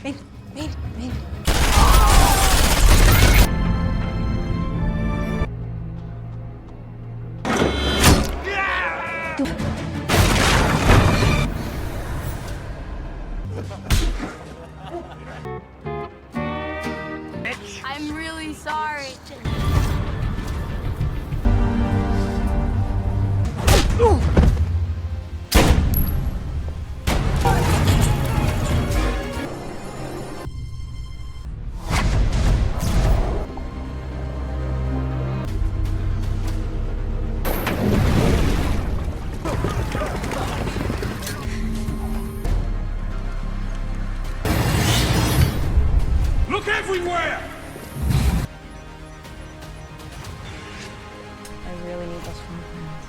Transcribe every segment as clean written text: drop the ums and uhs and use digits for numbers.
Ven. I'm really sorry. Look everywhere! I really need those fingerprints.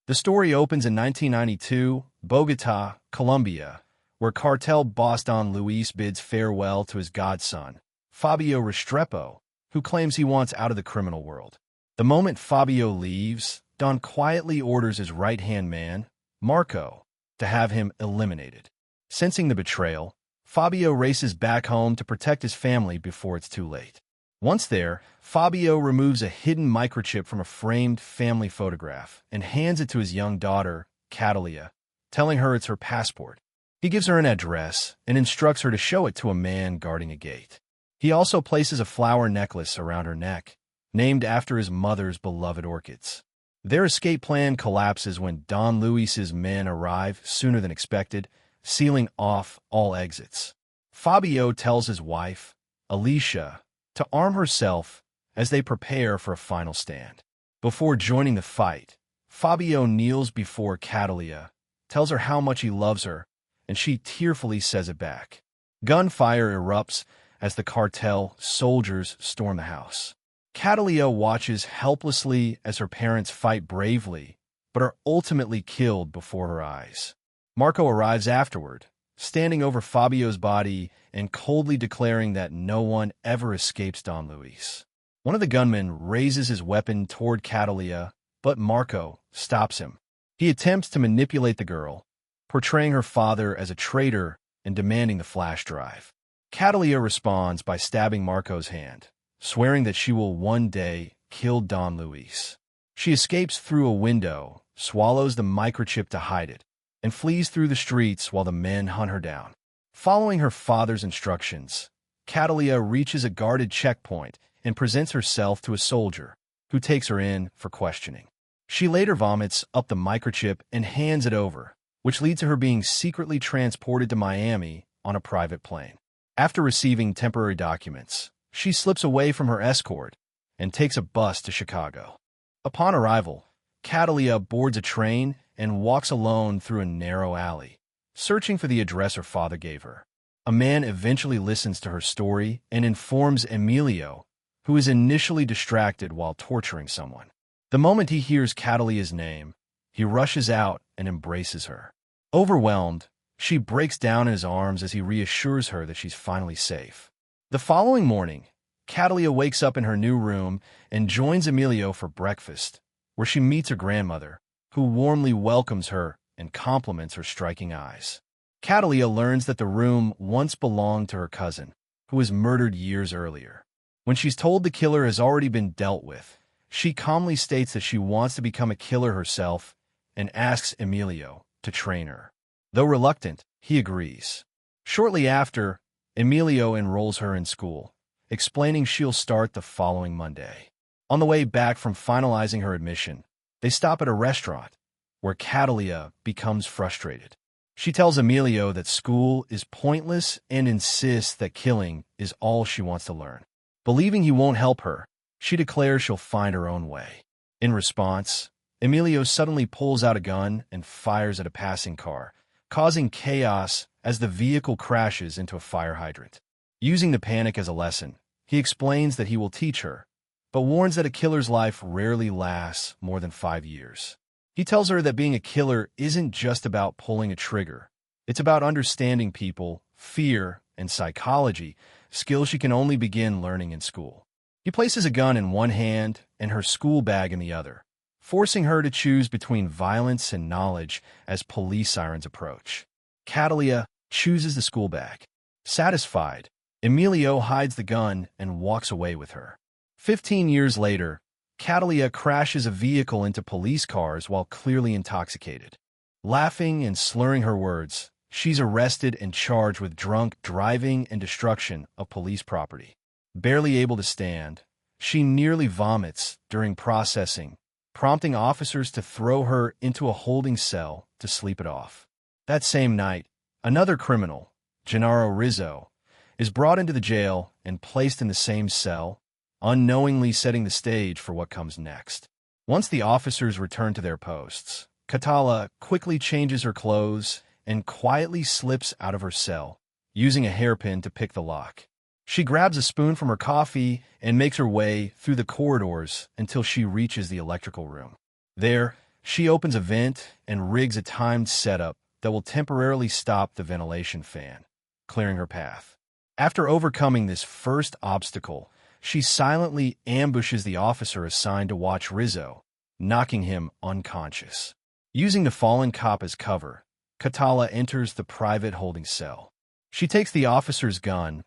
The story opens in 1992, Bogota, Colombia, where cartel boss Don Luis bids farewell to his godson, Fabio Restrepo, who claims he wants out of the criminal world. The moment Fabio leaves, Don quietly orders his right-hand man, Marco, to have him eliminated. Sensing the betrayal, Fabio races back home to protect his family before it's too late. Once there, Fabio removes a hidden microchip from a framed family photograph and hands it to his young daughter, Catalia, telling her it's her passport. He gives her an address and instructs her to show it to a man guarding a gate. He also places a flower necklace around her neck, named after his mother's beloved orchids. Their escape plan collapses when Don Luis's men arrive sooner than expected, sealing off all exits. Fabio tells his wife, Alicia, to arm herself as they prepare for a final stand. Before joining the fight, Fabio kneels before Catalia, tells her how much he loves her, and she tearfully says it back. Gunfire erupts as the cartel soldiers storm the house. Catalia watches helplessly as her parents fight bravely, but are ultimately killed before her eyes. Marco arrives afterward, standing over Fabio's body and coldly declaring that no one ever escapes Don Luis. One of the gunmen raises his weapon toward Catalia, but Marco stops him. He attempts to manipulate the girl, portraying her father as a traitor and demanding the flash drive. Catalia responds by stabbing Marco's hand, swearing that she will one day kill Don Luis. She escapes through a window, swallows the microchip to hide it, and flees through the streets while the men hunt her down. Following her father's instructions, Catalia reaches a guarded checkpoint and presents herself to a soldier, who takes her in for questioning. She later vomits up the microchip and hands it over, which leads to her being secretly transported to Miami on a private plane. After receiving temporary documents, she slips away from her escort and takes a bus to Chicago. Upon arrival, Catalia boards a train and walks alone through a narrow alley, searching for the address her father gave her. A man eventually listens to her story and informs Emilio, who is initially distracted while torturing someone. The moment he hears Catalia's name, he rushes out and embraces her. Overwhelmed, she breaks down in his arms as he reassures her that she's finally safe. The following morning, Catalia wakes up in her new room and joins Emilio for breakfast, where she meets her grandmother, who warmly welcomes her and compliments her striking eyes. Catalia learns that the room once belonged to her cousin, who was murdered years earlier. When she's told the killer has already been dealt with, she calmly states that she wants to become a killer herself and asks Emilio to train her. Though reluctant, he agrees. Shortly after, Emilio enrolls her in school, explaining she'll start the following Monday. On the way back from finalizing her admission, they stop at a restaurant, where Catalia becomes frustrated. She tells Emilio that school is pointless and insists that killing is all she wants to learn. Believing he won't help her, she declares she'll find her own way. In response, Emilio suddenly pulls out a gun and fires at a passing car, causing chaos as the vehicle crashes into a fire hydrant. Using the panic as a lesson, he explains that he will teach her, but warns that a killer's life rarely lasts more than 5 years. He tells her that being a killer isn't just about pulling a trigger. It's about understanding people, fear, and psychology, skills she can only begin learning in school. He places a gun in one hand and her school bag in the other, forcing her to choose between violence and knowledge as police sirens approach. Catalia chooses the school bag. Satisfied, Emilio hides the gun and walks away with her. 15 years later, Catalia crashes a vehicle into police cars while clearly intoxicated. Laughing and slurring her words, she's arrested and charged with drunk driving and destruction of police property. Barely able to stand, she nearly vomits during processing, prompting officers to throw her into a holding cell to sleep it off. That same night, another criminal, Gennaro Rizzo, is brought into the jail and placed in the same cell, unknowingly setting the stage for what comes next. Once the officers return to their posts, Catala quickly changes her clothes and quietly slips out of her cell, using a hairpin to pick the lock. She grabs a spoon from her coffee and makes her way through the corridors until she reaches the electrical room. There, she opens a vent and rigs a timed setup that will temporarily stop the ventilation fan, clearing her path. After overcoming this first obstacle, she silently ambushes the officer assigned to watch Rizzo, knocking him unconscious. Using the fallen cop as cover, Catala enters the private holding cell. She takes the officer's gun,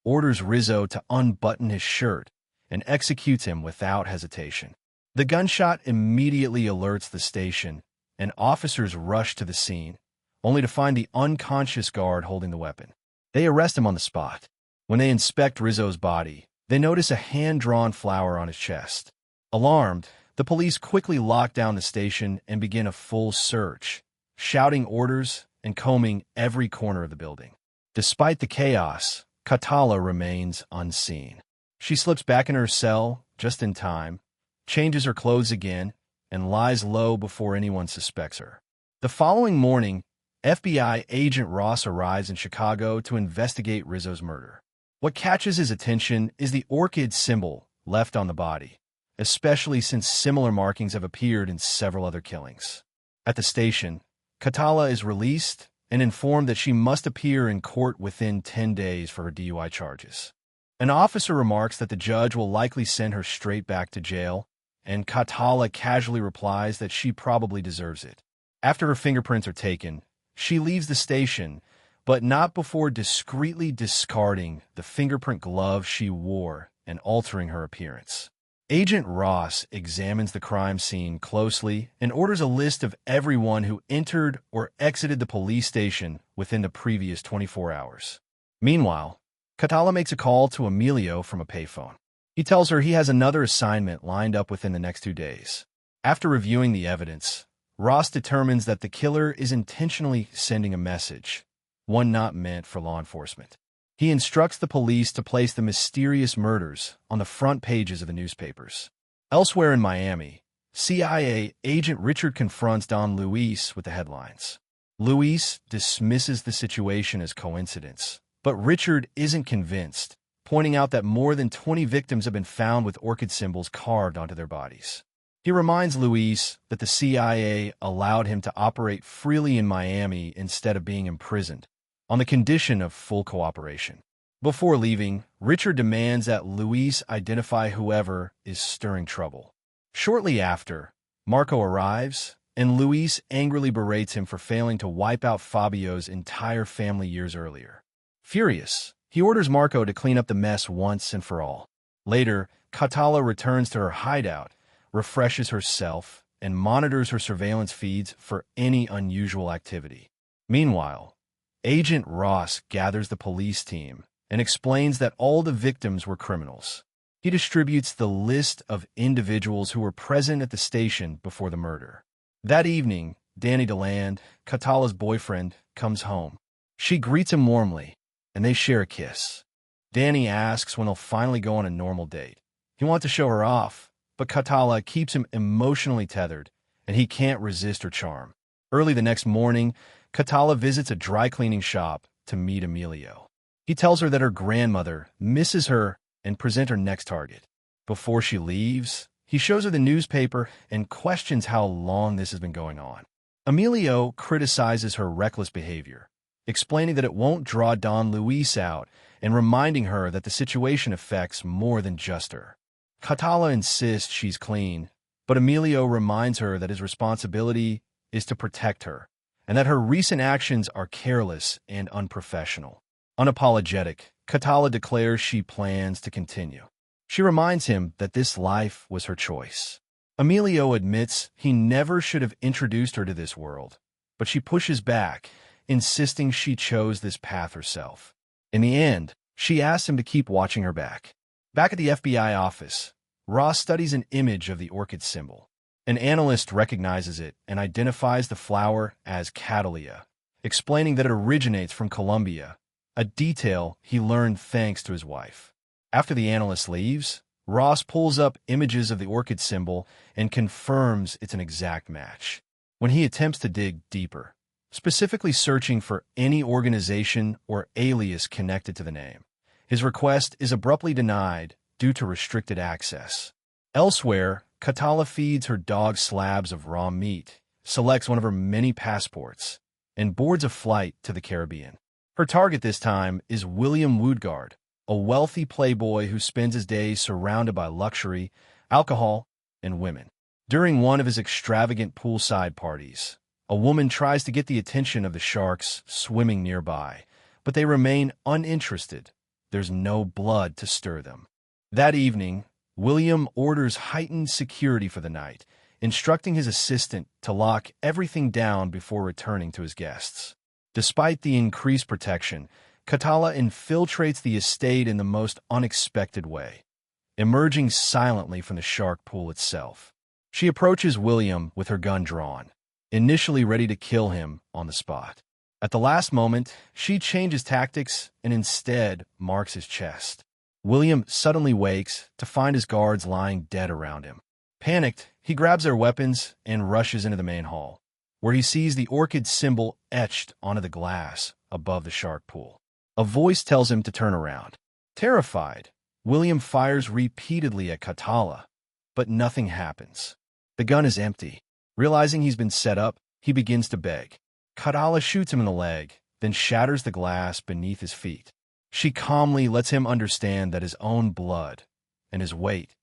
orders Rizzo to unbutton his shirt, and executes him without hesitation. The gunshot immediately alerts the station, and officers rush to the scene, only to find the unconscious guard holding the weapon. They arrest him on the spot. When they inspect Rizzo's body, they notice a hand-drawn flower on his chest. Alarmed, the police quickly lock down the station and begin a full search, shouting orders and combing every corner of the building. Despite the chaos, Catala remains unseen. She slips back in her cell just in time, changes her clothes again, and lies low before anyone suspects her. The following morning, FBI agent Ross arrives in Chicago to investigate Rizzo's murder. What catches his attention is the orchid symbol left on the body, especially since similar markings have appeared in several other killings. At the station, Catala is released and informed that she must appear in court within 10 days for her DUI charges. An officer remarks that the judge will likely send her straight back to jail, and Catala casually replies that she probably deserves it. After her fingerprints are taken, she leaves the station, but not before discreetly discarding the fingerprint glove she wore and altering her appearance. Agent Ross examines the crime scene closely and orders a list of everyone who entered or exited the police station within the previous 24 hours. Meanwhile, Catala makes a call to Emilio from a payphone. He tells her he has another assignment lined up within the next 2 days. After reviewing the evidence, Ross determines that the killer is intentionally sending a message, one not meant for law enforcement. He instructs the police to place the mysterious murders on the front pages of the newspapers. Elsewhere in Miami, CIA agent Richard confronts Don Luis with the headlines. Luis dismisses the situation as coincidence, but Richard isn't convinced, pointing out that more than 20 victims have been found with orchid symbols carved onto their bodies. He reminds Luis that the CIA allowed him to operate freely in Miami instead of being imprisoned, on the condition of full cooperation. Before leaving, Richard demands that Luis identify whoever is stirring trouble. Shortly after, Marco arrives, and Luis angrily berates him for failing to wipe out Fabio's entire family years earlier. Furious, he orders Marco to clean up the mess once and for all. Later, Catala returns to her hideout, refreshes herself, and monitors her surveillance feeds for any unusual activity. Meanwhile, Agent Ross gathers the police team and explains that all the victims were criminals. He distributes the list of individuals who were present at the station before the murder. That evening, Danny DeLand, Catala's boyfriend, comes home. She greets him warmly, and they share a kiss. Danny asks when they'll finally go on a normal date. He wants to show her off, but Catala keeps him emotionally tethered, and he can't resist her charm. Early the next morning, Catala visits a dry cleaning shop to meet Emilio. He tells her that her grandmother misses her and presents her next target. Before she leaves, he shows her the newspaper and questions how long this has been going on. Emilio criticizes her reckless behavior, explaining that it won't draw Don Luis out and reminding her that the situation affects more than just her. Catala insists she's clean, but Emilio reminds her that his responsibility is to protect her, and that her recent actions are careless and unprofessional. Unapologetic, Catala declares she plans to continue. She reminds him that this life was her choice. Emilio admits he never should have introduced her to this world, but she pushes back, insisting she chose this path herself. In the end, she asks him to keep watching her back. Back at the FBI office, Ross studies an image of the orchid symbol. An analyst recognizes it and identifies the flower as Catalia, explaining that it originates from Colombia, a detail he learned thanks to his wife. After the analyst leaves, Ross pulls up images of the orchid symbol and confirms it's an exact match. When he attempts to dig deeper, specifically searching for any organization or alias connected to the name, his request is abruptly denied due to restricted access. Elsewhere, Catala feeds her dog slabs of raw meat, selects one of her many passports, and boards a flight to the Caribbean. Her target this time is William Woodgard, a wealthy playboy who spends his days surrounded by luxury, alcohol, and women. During one of his extravagant poolside parties, a woman tries to get the attention of the sharks swimming nearby, but they remain uninterested. There's no blood to stir them. That evening, William orders heightened security for the night, instructing his assistant to lock everything down before returning to his guests. Despite the increased protection, Catala infiltrates the estate in the most unexpected way, emerging silently from the shark pool itself. She approaches William with her gun drawn, initially ready to kill him on the spot. At the last moment, she changes tactics and instead marks his chest. William suddenly wakes to find his guards lying dead around him. Panicked, he grabs their weapons and rushes into the main hall, where he sees the orchid symbol etched onto the glass above the shark pool. A voice tells him to turn around. Terrified, William fires repeatedly at Catala, but nothing happens. The gun is empty. Realizing he's been set up, he begins to beg. Catala shoots him in the leg, then shatters the glass beneath his feet. She calmly lets him understand that his own blood and his weight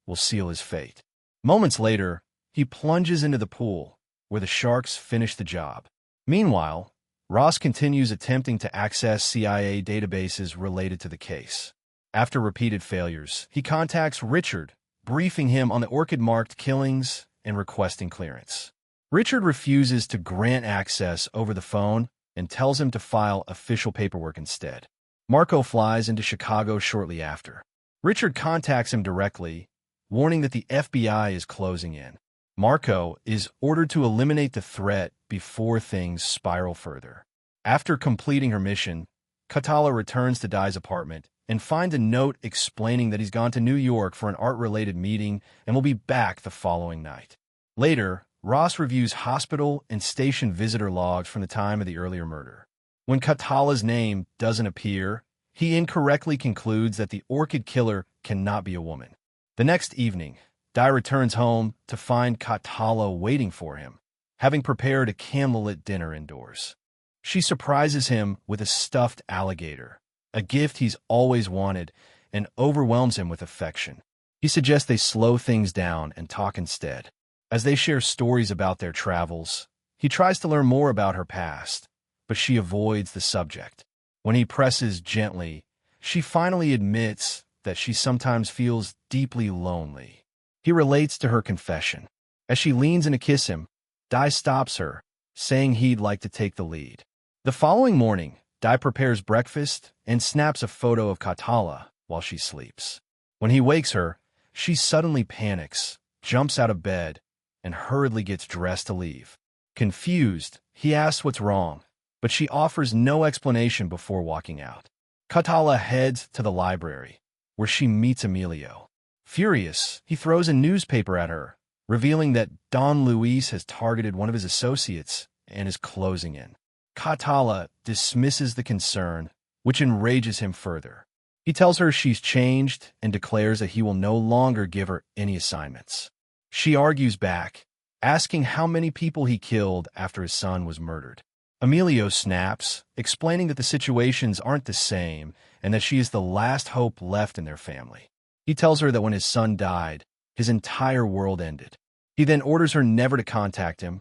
will seal his fate. Moments later, he plunges into the pool, where the sharks finish the job. Meanwhile, Ross continues attempting to access CIA databases related to the case. After repeated failures, he contacts Richard, briefing him on the orchid-marked killings and requesting clearance. Richard refuses to grant access over the phone and tells him to file official paperwork instead. Marco flies into Chicago shortly after. Richard contacts him directly, warning that the FBI is closing in. Marco is ordered to eliminate the threat before things spiral further. After completing her mission, Catala returns to Dai's apartment and finds a note explaining that he's gone to New York for an art-related meeting and will be back the following night. Later, Ross reviews hospital and station visitor logs from the time of the earlier murder. When Catala's name doesn't appear, he incorrectly concludes that the orchid killer cannot be a woman. The next evening, Dai returns home to find Catala waiting for him, having prepared a candlelit dinner indoors. She surprises him with a stuffed alligator, a gift he's always wanted, and overwhelms him with affection. He suggests they slow things down and talk instead. As they share stories about their travels, he tries to learn more about her past, but she avoids the subject. When he presses gently, she finally admits that she sometimes feels deeply lonely. He relates to her confession. As she leans in to kiss him, Dai stops her, saying he'd like to take the lead. The following morning, Dai prepares breakfast and snaps a photo of Catala while she sleeps. When he wakes her, she suddenly panics, jumps out of bed, and hurriedly gets dressed to leave. Confused, he asks what's wrong, but she offers no explanation before walking out. Catala heads to the library, where she meets Emilio. Furious, he throws a newspaper at her, revealing that Don Luis has targeted one of his associates and is closing in. Catala dismisses the concern, which enrages him further. He tells her she's changed and declares that he will no longer give her any assignments. She argues back, asking how many people he killed after his son was murdered. Emilio snaps, explaining that the situations aren't the same and that she is the last hope left in their family. He tells her that when his son died, his entire world ended. He then orders her never to contact him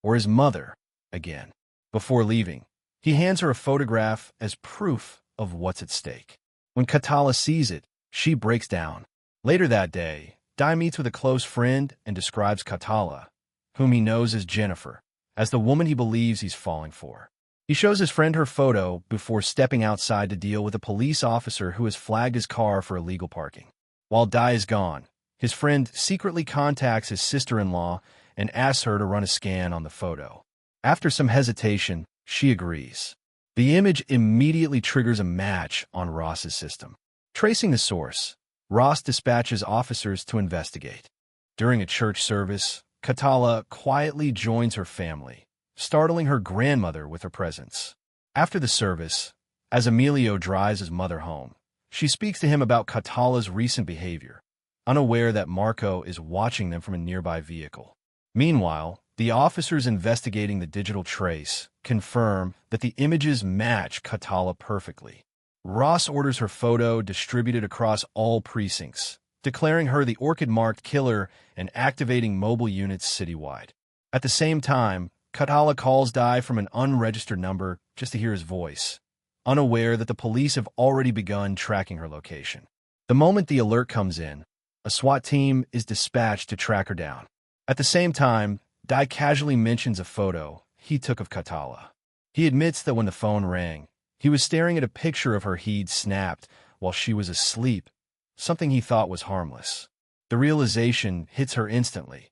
or his mother again. Before leaving, he hands her a photograph as proof of what's at stake. When Catala sees it, she breaks down. Later that day, Dai meets with a close friend and describes Catala, whom he knows as Jennifer, as the woman he believes he's falling for. He shows his friend her photo before stepping outside to deal with a police officer who has flagged his car for illegal parking. While Dai is gone, his friend secretly contacts his sister-in-law and asks her to run a scan on the photo. After some hesitation, she agrees. The image immediately triggers a match on Ross's system. Tracing the source, Ross dispatches officers to investigate. During a church service, Catala quietly joins her family, startling her grandmother with her presence. After the service, as Emilio drives his mother home, she speaks to him about Catala's recent behavior, unaware that Marco is watching them from a nearby vehicle. Meanwhile, the officers investigating the digital trace confirm that the images match Catala perfectly. Ross orders her photo distributed across all precincts, declaring her the orchid-marked killer and activating mobile units citywide. At the same time, Catala calls Dai from an unregistered number just to hear his voice, unaware that the police have already begun tracking her location. The moment the alert comes in, a SWAT team is dispatched to track her down. At the same time, Dai casually mentions a photo he took of Catala. He admits that when the phone rang, he was staring at a picture of her he'd snapped while she was asleep, something he thought was harmless. The realization hits her instantly.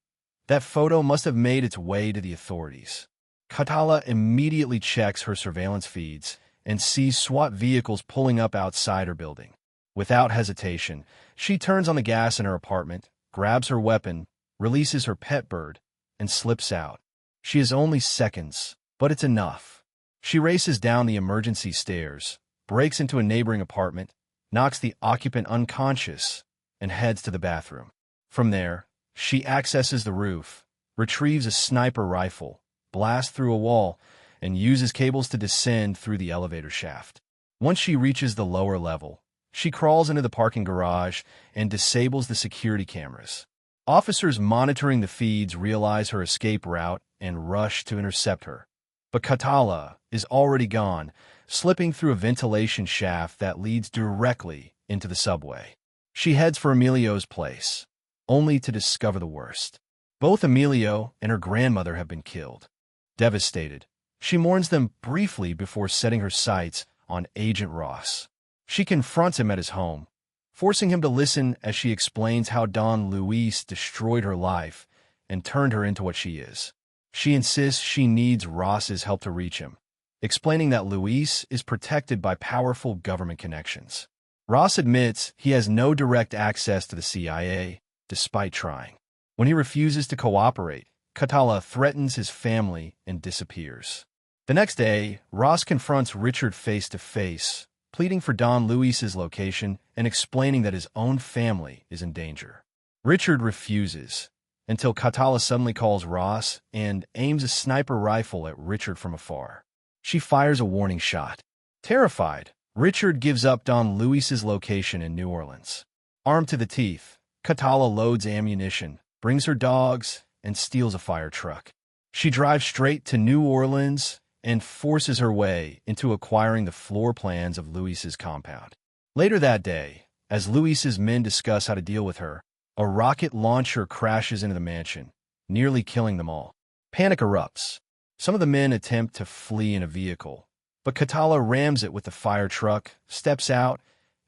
That photo must have made its way to the authorities. Catala immediately checks her surveillance feeds and sees SWAT vehicles pulling up outside her building. Without hesitation, she turns on the gas in her apartment, grabs her weapon, releases her pet bird, and slips out. She has only seconds, but it's enough. She races down the emergency stairs, breaks into a neighboring apartment, knocks the occupant unconscious, and heads to the bathroom. From there, she accesses the roof, retrieves a sniper rifle, blasts through a wall, and uses cables to descend through the elevator shaft. Once she reaches the lower level, she crawls into the parking garage and disables the security cameras. Officers monitoring the feeds realize her escape route and rush to intercept her. But Catala is already gone, slipping through a ventilation shaft that leads directly into the subway. She heads for Emilio's place, only to discover the worst. Both Emilio and her grandmother have been killed. Devastated, she mourns them briefly before setting her sights on Agent Ross. She confronts him at his home, forcing him to listen as she explains how Don Luis destroyed her life and turned her into what she is. She insists she needs Ross's help to reach him, explaining that Luis is protected by powerful government connections. Ross admits he has no direct access to the CIA, despite trying. When he refuses to cooperate, Catala threatens his family and disappears. The next day, Ross confronts Richard face-to-face, pleading for Don Luis's location and explaining that his own family is in danger. Richard refuses, until Catala suddenly calls Ross and aims a sniper rifle at Richard from afar. She fires a warning shot. Terrified, Richard gives up Don Luis's location in New Orleans. Armed to the teeth, Catala loads ammunition, brings her dogs, and steals a fire truck. She drives straight to New Orleans and forces her way into acquiring the floor plans of Luis's compound. Later that day, as Luis's men discuss how to deal with her, a rocket launcher crashes into the mansion, nearly killing them all. Panic erupts. Some of the men attempt to flee in a vehicle, but Catala rams it with the fire truck, steps out,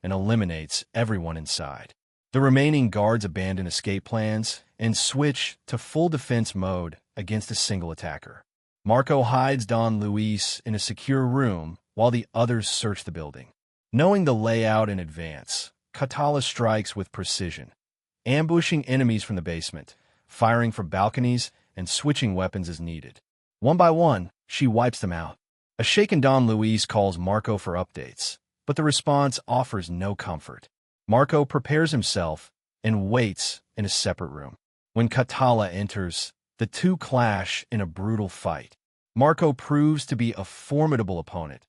and eliminates everyone inside. The remaining guards abandon escape plans and switch to full defense mode against a single attacker. Marco hides Don Luis in a secure room while the others search the building. Knowing the layout in advance, Catala strikes with precision, ambushing enemies from the basement, firing from balconies, and switching weapons as needed. One by one, she wipes them out. A shaken Don Luis calls Marco for updates, but the response offers no comfort. Marco prepares himself and waits in a separate room. When Catala enters, the two clash in a brutal fight. Marco proves to be a formidable opponent,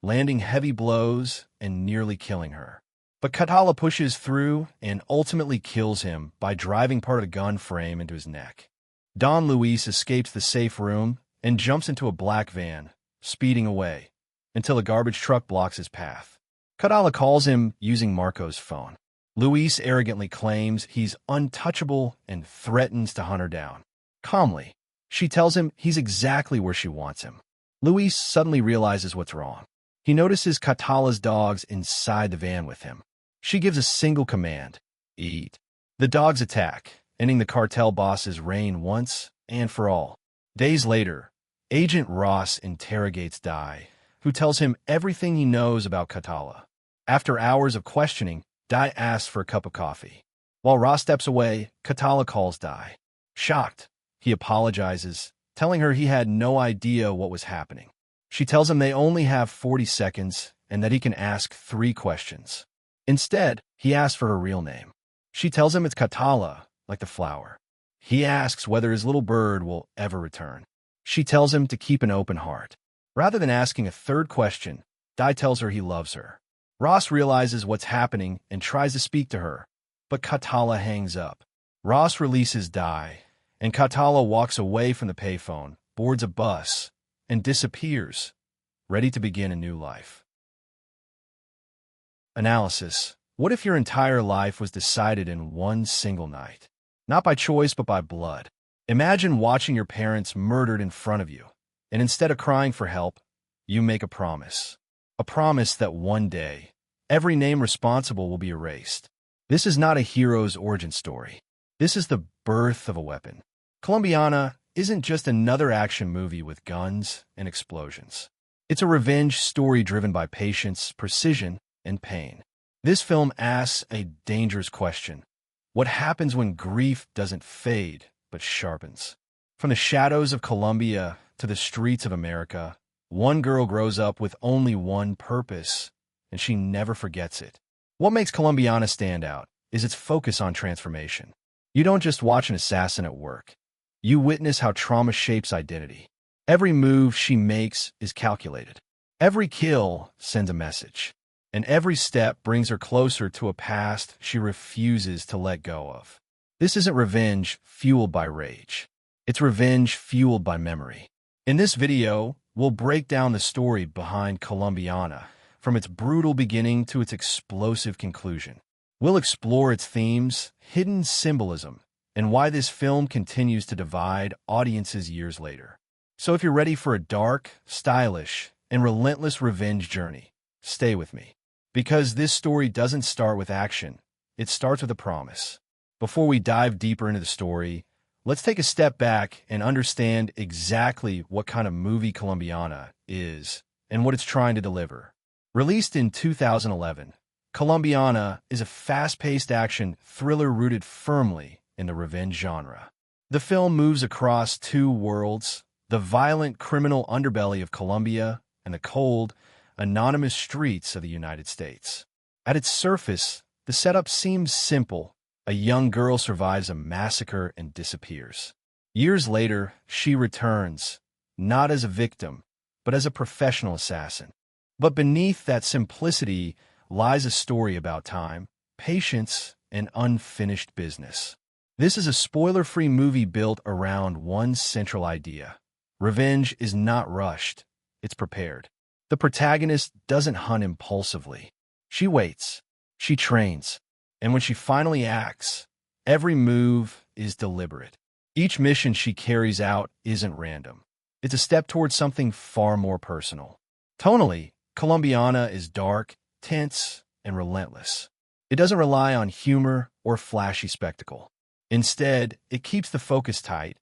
landing heavy blows and nearly killing her. But Catala pushes through and ultimately kills him by driving part of the gun frame into his neck. Don Luis escapes the safe room and jumps into a black van, speeding away, until a garbage truck blocks his path. Catala calls him using Marco's phone. Luis arrogantly claims he's untouchable and threatens to hunt her down. Calmly, she tells him he's exactly where she wants him. Luis suddenly realizes what's wrong. He notices Catala's dogs inside the van with him. She gives a single command: eat. The dogs attack, ending the cartel boss's reign once and for all. Days later, Agent Ross interrogates Di, who tells him everything he knows about Catala. After hours of questioning, Di asks for a cup of coffee. While Ross steps away, Catala calls Di. Shocked, he apologizes, telling her he had no idea what was happening. She tells him they only have 40 seconds and that he can ask 3 questions. Instead, he asks for her real name. She tells him it's Catala, like the flower. He asks whether his little bird will ever return. She tells him to keep an open heart. Rather than asking a third question, Di tells her he loves her. Ross realizes what's happening and tries to speak to her, but Catala hangs up. Ross releases Di, and Catala walks away from the payphone, boards a bus, and disappears, ready to begin a new life. Analysis. What if your entire life was decided in one single night? Not by choice, but by blood. Imagine watching your parents murdered in front of you, and instead of crying for help, you make a promise. A promise that one day, every name responsible will be erased. This is not a hero's origin story. This is the birth of a weapon. Colombiana isn't just another action movie with guns and explosions. It's a revenge story driven by patience, precision, and pain. This film asks a dangerous question. What happens when grief doesn't fade, but sharpens? From the shadows of Colombia to the streets of America, one girl grows up with only one purpose, and she never forgets it. What makes Colombiana stand out is its focus on transformation. You don't just watch an assassin at work. You witness how trauma shapes identity. Every move she makes is calculated. Every kill sends a message. And every step brings her closer to a past she refuses to let go of. This isn't revenge fueled by rage. It's revenge fueled by memory. In this video, we'll break down the story behind Colombiana, from its brutal beginning to its explosive conclusion. We'll explore its themes, hidden symbolism, and why this film continues to divide audiences years later. So if you're ready for a dark, stylish, and relentless revenge journey, stay with me. Because this story doesn't start with action, it starts with a promise. Before we dive deeper into the story, let's take a step back and understand exactly what kind of movie Colombiana is and what it's trying to deliver. Released in 2011, Colombiana is a fast-paced action thriller rooted firmly in the revenge genre. The film moves across two worlds, the violent criminal underbelly of Colombia and the cold, anonymous streets of the United States. At its surface, the setup seems simple. A young girl survives a massacre and disappears. Years later, she returns, not as a victim, but as a professional assassin. But beneath that simplicity lies a story about time, patience, and unfinished business. This is a spoiler-free movie built around one central idea. Revenge is not rushed, it's prepared. The protagonist doesn't hunt impulsively. She waits, she trains, and when she finally acts, every move is deliberate. Each mission she carries out isn't random. It's a step towards something far more personal. Tonally, Colombiana is dark, tense, and relentless. It doesn't rely on humor or flashy spectacle. Instead, it keeps the focus tight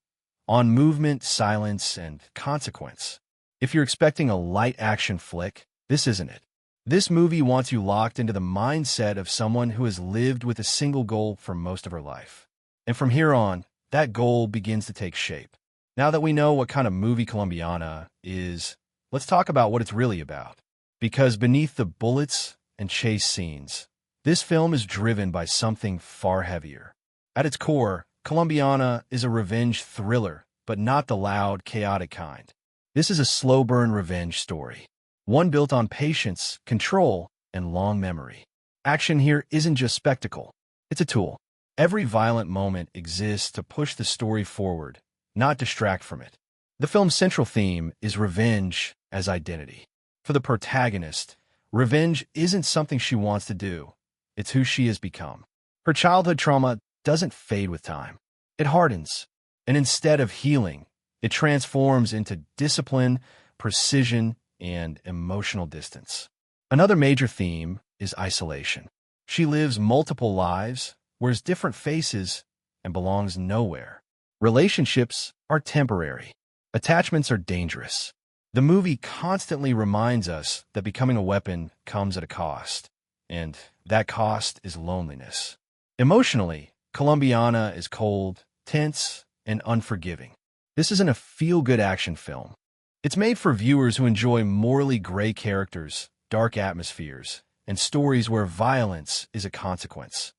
on movement, silence, and consequence. If you're expecting a light action flick, this isn't it. This movie wants you locked into the mindset of someone who has lived with a single goal for most of her life. And from here on, that goal begins to take shape. Now that we know what kind of movie Colombiana is, let's talk about what it's really about. Because beneath the bullets and chase scenes, this film is driven by something far heavier. At its core, Colombiana is a revenge thriller, but not the loud, chaotic kind. This is a slow-burn revenge story, one built on patience, control, and long memory. Action here isn't just spectacle, it's a tool. Every violent moment exists to push the story forward, not distract from it. The film's central theme is revenge as identity. For the protagonist, revenge isn't something she wants to do, it's who she has become. Her childhood trauma doesn't fade with time. It hardens, and instead of healing, it transforms into discipline, precision, and emotional distance. Another major theme is isolation. She lives multiple lives, wears different faces, and belongs nowhere. Relationships are temporary. Attachments are dangerous. The movie constantly reminds us that becoming a weapon comes at a cost, and that cost is loneliness. Emotionally, Colombiana is cold, tense, and unforgiving. This isn't a feel-good action film. It's made for viewers who enjoy morally gray characters, dark atmospheres, and stories where violence is a consequence,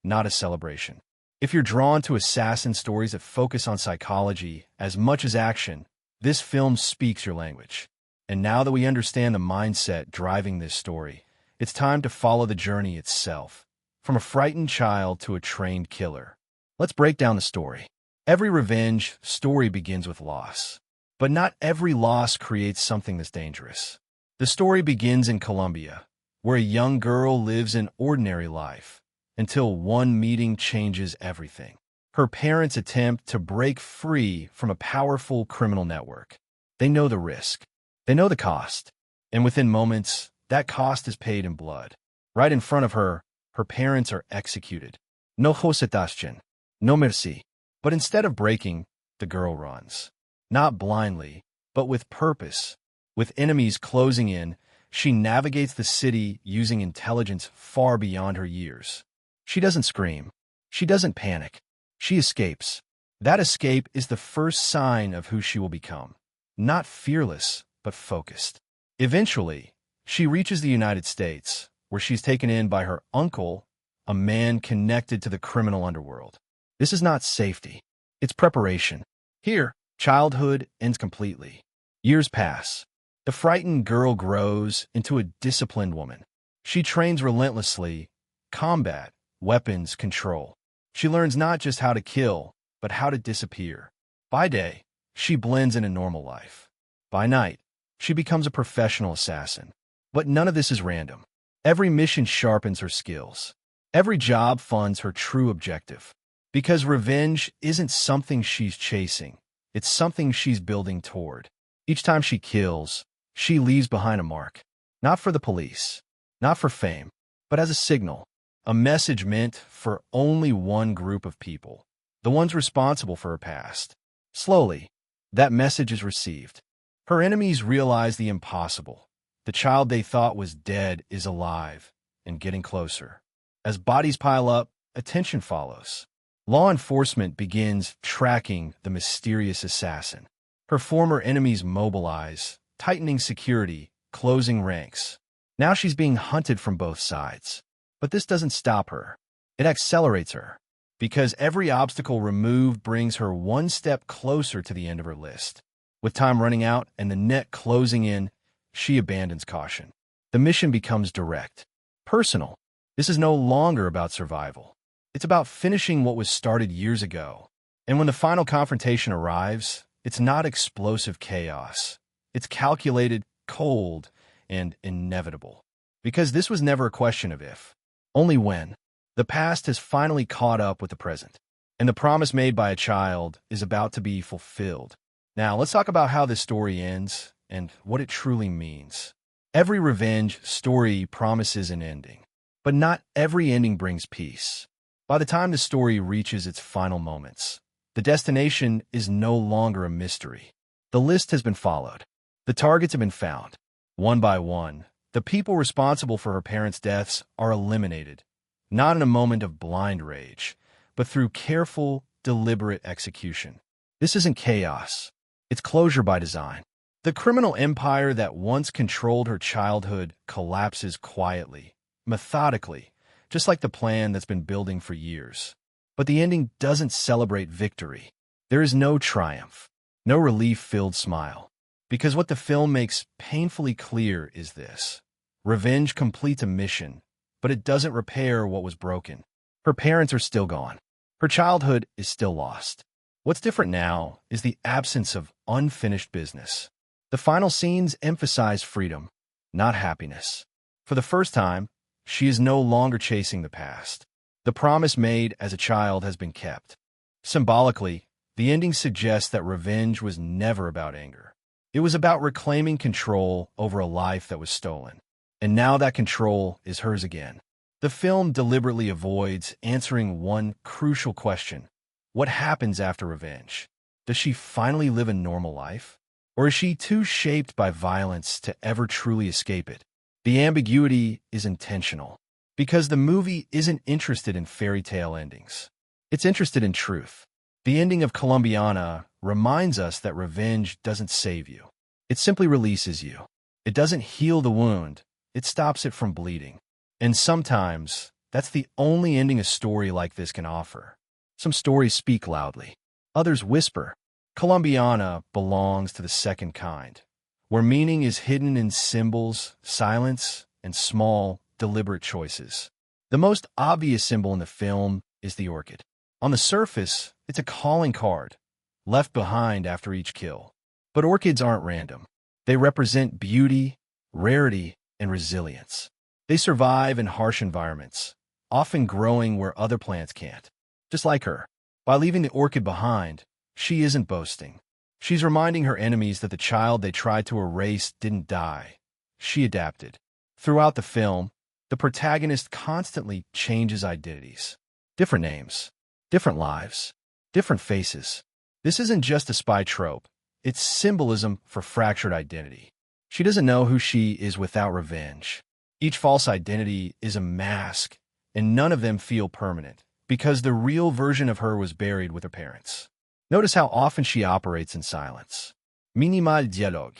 not a celebration. If you're drawn to assassin stories that focus on psychology as much as action, this film speaks your language. And now that we understand the mindset driving this story, it's time to follow the journey itself, from a frightened child to a trained killer. Let's break down the story. Every revenge story begins with loss, but not every loss creates something that's dangerous. The story begins in Colombia, where a young girl lives an ordinary life, until one meeting changes everything. Her parents attempt to break free from a powerful criminal network. They know the risk. They know the cost. And within moments, that cost is paid in blood. Right in front of her, her parents are executed. No aceptación, no merci. But instead of breaking, the girl runs. Not blindly, but with purpose. With enemies closing in, she navigates the city using intelligence far beyond her years. She doesn't scream. She doesn't panic. She escapes. That escape is the first sign of who she will become. Not fearless, but focused. Eventually, she reaches the United States, where she's taken in by her uncle, a man connected to the criminal underworld. This is not safety. It's preparation. Here, childhood ends completely. Years pass. The frightened girl grows into a disciplined woman. She trains relentlessly, combat, weapons, control. She learns not just how to kill, but how to disappear. By day, she blends into normal life. By night, she becomes a professional assassin. But none of this is random. Every mission sharpens her skills. Every job funds her true objective. Because revenge isn't something she's chasing. It's something she's building toward. Each time she kills, she leaves behind a mark. Not for the police, not for fame, but as a signal. A message meant for only one group of people. the ones responsible for her past. Slowly, that message is received. Her enemies realize the impossible. The child they thought was dead is alive and getting closer. As bodies pile up, attention follows. Law enforcement begins tracking the mysterious assassin. Her former enemies mobilize, tightening security, closing ranks. Now she's being hunted from both sides. But this doesn't stop her. It accelerates her, because every obstacle removed brings her one step closer to the end of her list. With time running out and the net closing in, she abandons caution. The mission becomes direct, personal. This is no longer about survival. It's about finishing what was started years ago. And when the final confrontation arrives, it's not explosive chaos. It's calculated, cold, and inevitable. Because this was never a question of if, only when. The past has finally caught up with the present, and the promise made by a child is about to be fulfilled. Now, let's talk about how this story ends and what it truly means. Every revenge story promises an ending, but not every ending brings peace. By the time the story reaches its final moments, the destination is no longer a mystery. The list has been followed. The targets have been found. One by one, the people responsible for her parents' deaths are eliminated, not in a moment of blind rage, but through careful, deliberate execution. This isn't chaos. It's closure by design. The criminal empire that once controlled her childhood collapses quietly, methodically, just like the plan that's been building for years. But the ending doesn't celebrate victory. There is no triumph, no relief-filled smile. Because what the film makes painfully clear is this: revenge completes a mission, but it doesn't repair what was broken. Her parents are still gone. Her childhood is still lost. What's different now is the absence of unfinished business. The final scenes emphasize freedom, not happiness. For the first time, she is no longer chasing the past. The promise made as a child has been kept. Symbolically, the ending suggests that revenge was never about anger. It was about reclaiming control over a life that was stolen. And now that control is hers again. The film deliberately avoids answering one crucial question: what happens after revenge? Does she finally live a normal life? Or is she too shaped by violence to ever truly escape it? The ambiguity is intentional, because the movie isn't interested in fairy tale endings. It's interested in truth. The ending of Colombiana reminds us that revenge doesn't save you. It simply releases you. It doesn't heal the wound. It stops it from bleeding. And sometimes, that's the only ending a story like this can offer. Some stories speak loudly. Others whisper. Colombiana belongs to the second kind, where meaning is hidden in symbols, silence, and small, deliberate choices. The most obvious symbol in the film is the orchid. On the surface, it's a calling card, left behind after each kill. But orchids aren't random. They represent beauty, rarity, and resilience. They survive in harsh environments, often growing where other plants can't. Just like her, by leaving the orchid behind, she isn't boasting. She's reminding her enemies that the child they tried to erase didn't die. She adapted. Throughout the film, the protagonist constantly changes identities. Different names, different lives, different faces. This isn't just a spy trope. It's symbolism for fractured identity. She doesn't know who she is without revenge. Each false identity is a mask, and none of them feel permanent, because the real version of her was buried with her parents. Notice how often she operates in silence. Minimal dialogue,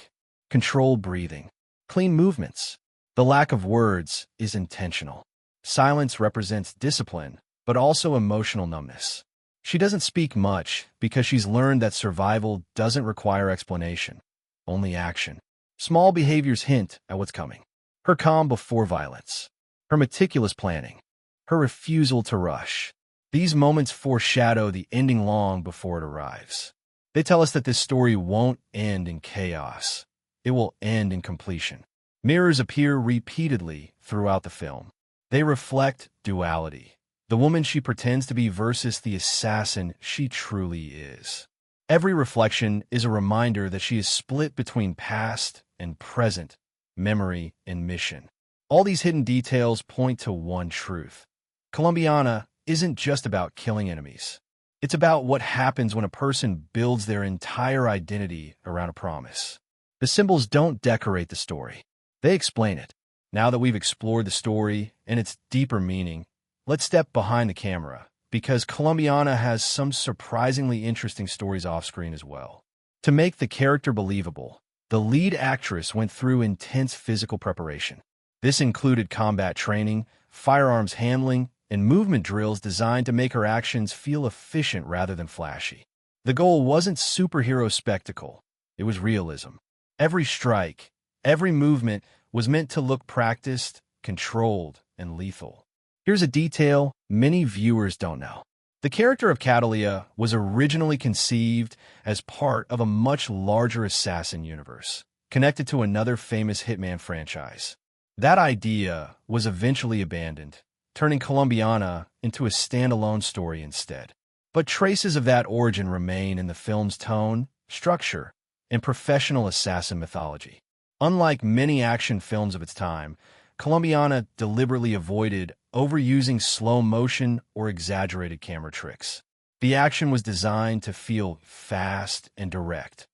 controlled breathing, clean movements. The lack of words is intentional. Silence represents discipline, but also emotional numbness. She doesn't speak much because she's learned that survival doesn't require explanation, only action. Small behaviors hint at what's coming. Her calm before violence, her meticulous planning, her refusal to rush. These moments foreshadow the ending long before it arrives. They tell us that this story won't end in chaos. It will end in completion. Mirrors appear repeatedly throughout the film. They reflect duality. The woman she pretends to be versus the assassin she truly is. Every reflection is a reminder that she is split between past and present, memory and mission. All these hidden details point to one truth. Colombiana isn't just about killing enemies. It's about what happens when a person builds their entire identity around a promise. The symbols don't decorate the story. They explain it. Now that we've explored the story and its deeper meaning, let's step behind the camera, because Colombiana has some surprisingly interesting stories off-screen as well. To make the character believable, the lead actress went through intense physical preparation. This included combat training, firearms handling, and movement drills designed to make her actions feel efficient rather than flashy. The goal wasn't superhero spectacle, it was realism. Every strike, every movement was meant to look practiced, controlled, and lethal. Here's a detail many viewers don't know. The character of Catalia was originally conceived as part of a much larger assassin universe, connected to another famous hitman franchise. That idea was eventually abandoned, turning Colombiana into a standalone story instead. But traces of that origin remain in the film's tone, structure, and professional assassin mythology. Unlike many action films of its time, Colombiana deliberately avoided overusing slow motion or exaggerated camera tricks. The action was designed to feel fast and direct,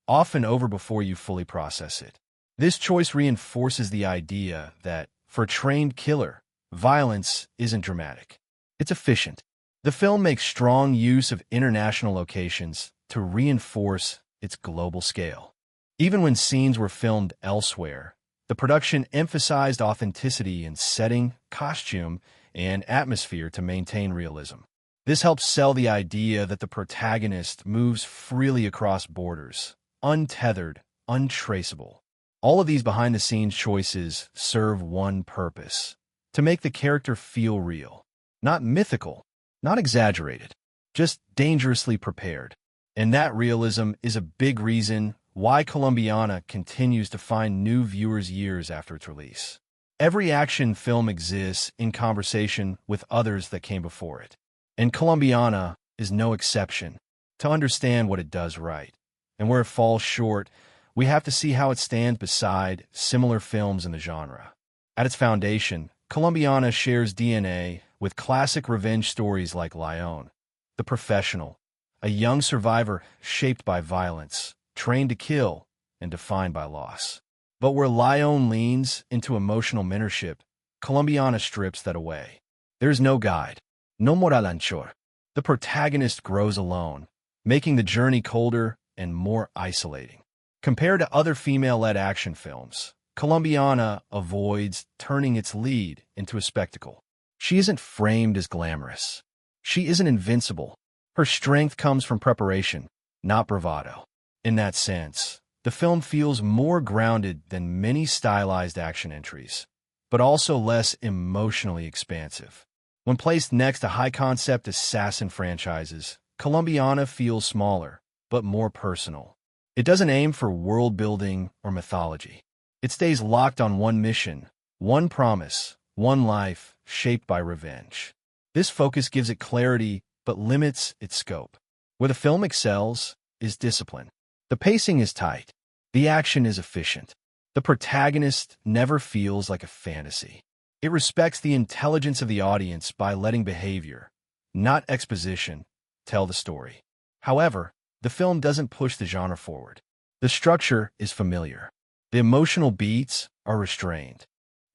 often over before you fully process it. This choice reinforces the idea that, for a trained killer, violence isn't dramatic. It's efficient. The film makes strong use of international locations to reinforce its global scale. Even when scenes were filmed elsewhere, the production emphasized authenticity in setting, costume, and atmosphere to maintain realism. This helps sell the idea that the protagonist moves freely across borders, untethered, untraceable. All of these behind-the-scenes choices serve one purpose: to make the character feel real. Not mythical, not exaggerated, just dangerously prepared. And that realism is a big reason why Colombiana continues to find new viewers years after its release. Every action film exists in conversation with others that came before it, and Colombiana is no exception. To understand what it does right, and where it falls short, we have to see how it stands beside similar films in the genre. At its foundation, Colombiana shares DNA with classic revenge stories like Leon, The Professional, a young survivor shaped by violence, trained to kill, and defined by loss. But where Leon leans into emotional mentorship, Colombiana strips that away. There's no guide, no moralanchor. The protagonist grows alone, making the journey colder and more isolating. Compared to other female-led action films, Colombiana avoids turning its lead into a spectacle. She isn't framed as glamorous. She isn't invincible. Her strength comes from preparation, not bravado. In that sense, the film feels more grounded than many stylized action entries, but also less emotionally expansive. When placed next to high-concept assassin franchises, Colombiana feels smaller, but more personal. It doesn't aim for world-building or mythology. It stays locked on one mission, one promise, one life shaped by revenge. This focus gives it clarity but limits its scope. Where the film excels is discipline. The pacing is tight. The action is efficient. The protagonist never feels like a fantasy. It respects the intelligence of the audience by letting behavior, not exposition, tell the story. However, the film doesn't push the genre forward. The structure is familiar. The emotional beats are restrained.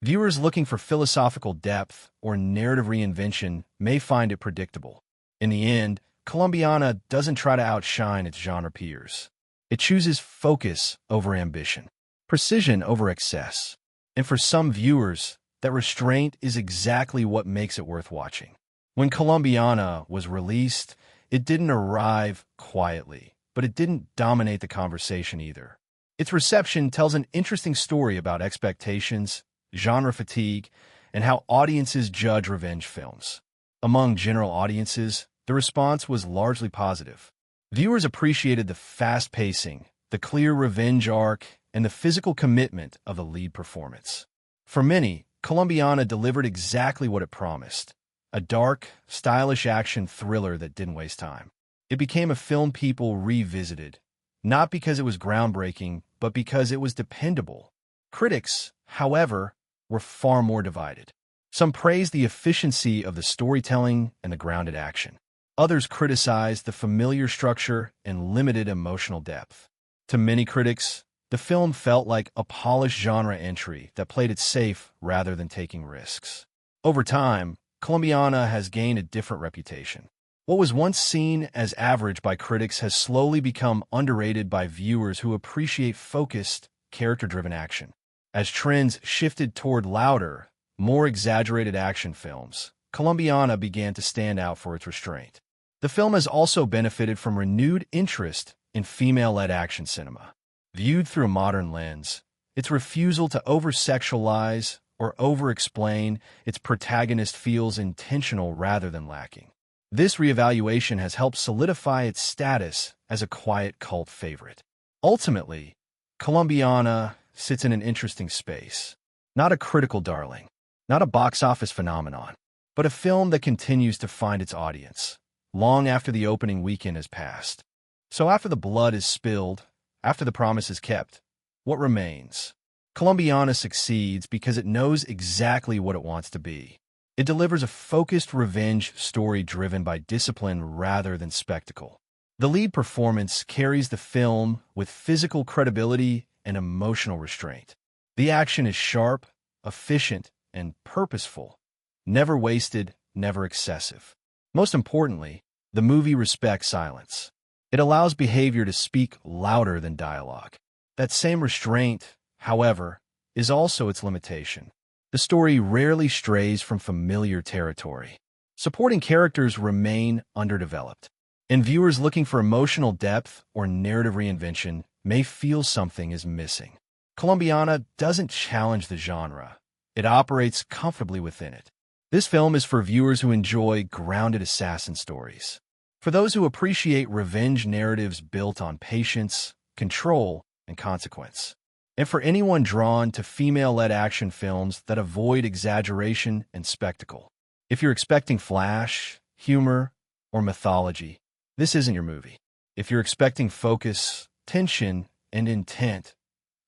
Viewers looking for philosophical depth or narrative reinvention may find it predictable. In the end, Colombiana doesn't try to outshine its genre peers. It chooses focus over ambition, precision over excess. And for some viewers, that restraint is exactly what makes it worth watching. When Colombiana was released, it didn't arrive quietly, but it didn't dominate the conversation either. Its reception tells an interesting story about expectations, genre fatigue, and how audiences judge revenge films. Among general audiences, the response was largely positive. Viewers appreciated the fast pacing, the clear revenge arc, and the physical commitment of the lead performance. For many, Colombiana delivered exactly what it promised: a dark, stylish action thriller that didn't waste time. It became a film people revisited, not because it was groundbreaking, but because it was dependable. Critics, however, were far more divided. Some praised the efficiency of the storytelling and the grounded action. Others criticized the familiar structure and limited emotional depth. To many critics, the film felt like a polished genre entry that played it safe rather than taking risks. Over time, Colombiana has gained a different reputation. What was once seen as average by critics has slowly become underrated by viewers who appreciate focused, character-driven action. As trends shifted toward louder, more exaggerated action films, Colombiana began to stand out for its restraint. The film has also benefited from renewed interest in female-led action cinema. Viewed through a modern lens, its refusal to over-sexualize or over-explain its protagonist feels intentional rather than lacking. This reevaluation has helped solidify its status as a quiet cult favorite. Ultimately, Colombiana sits in an interesting space. Not a critical darling, not a box office phenomenon, but a film that continues to find its audience, long after the opening weekend has passed. So after the blood is spilled, after the promise is kept, what remains? Colombiana succeeds because it knows exactly what it wants to be. It delivers a focused revenge story driven by discipline rather than spectacle. The lead performance carries the film with physical credibility and emotional restraint. The action is sharp, efficient, and purposeful, never wasted, never excessive. Most importantly, the movie respects silence. It allows behavior to speak louder than dialogue. That same restraint, however, is also its limitation. The story rarely strays from familiar territory. Supporting characters remain underdeveloped, and viewers looking for emotional depth or narrative reinvention may feel something is missing. Colombiana doesn't challenge the genre. It operates comfortably within it. This film is for viewers who enjoy grounded assassin stories, for those who appreciate revenge narratives built on patience, control, and consequence, and for anyone drawn to female-led action films that avoid exaggeration and spectacle. If you're expecting flash, humor, or mythology, this isn't your movie. If you're expecting focus, tension, and intent,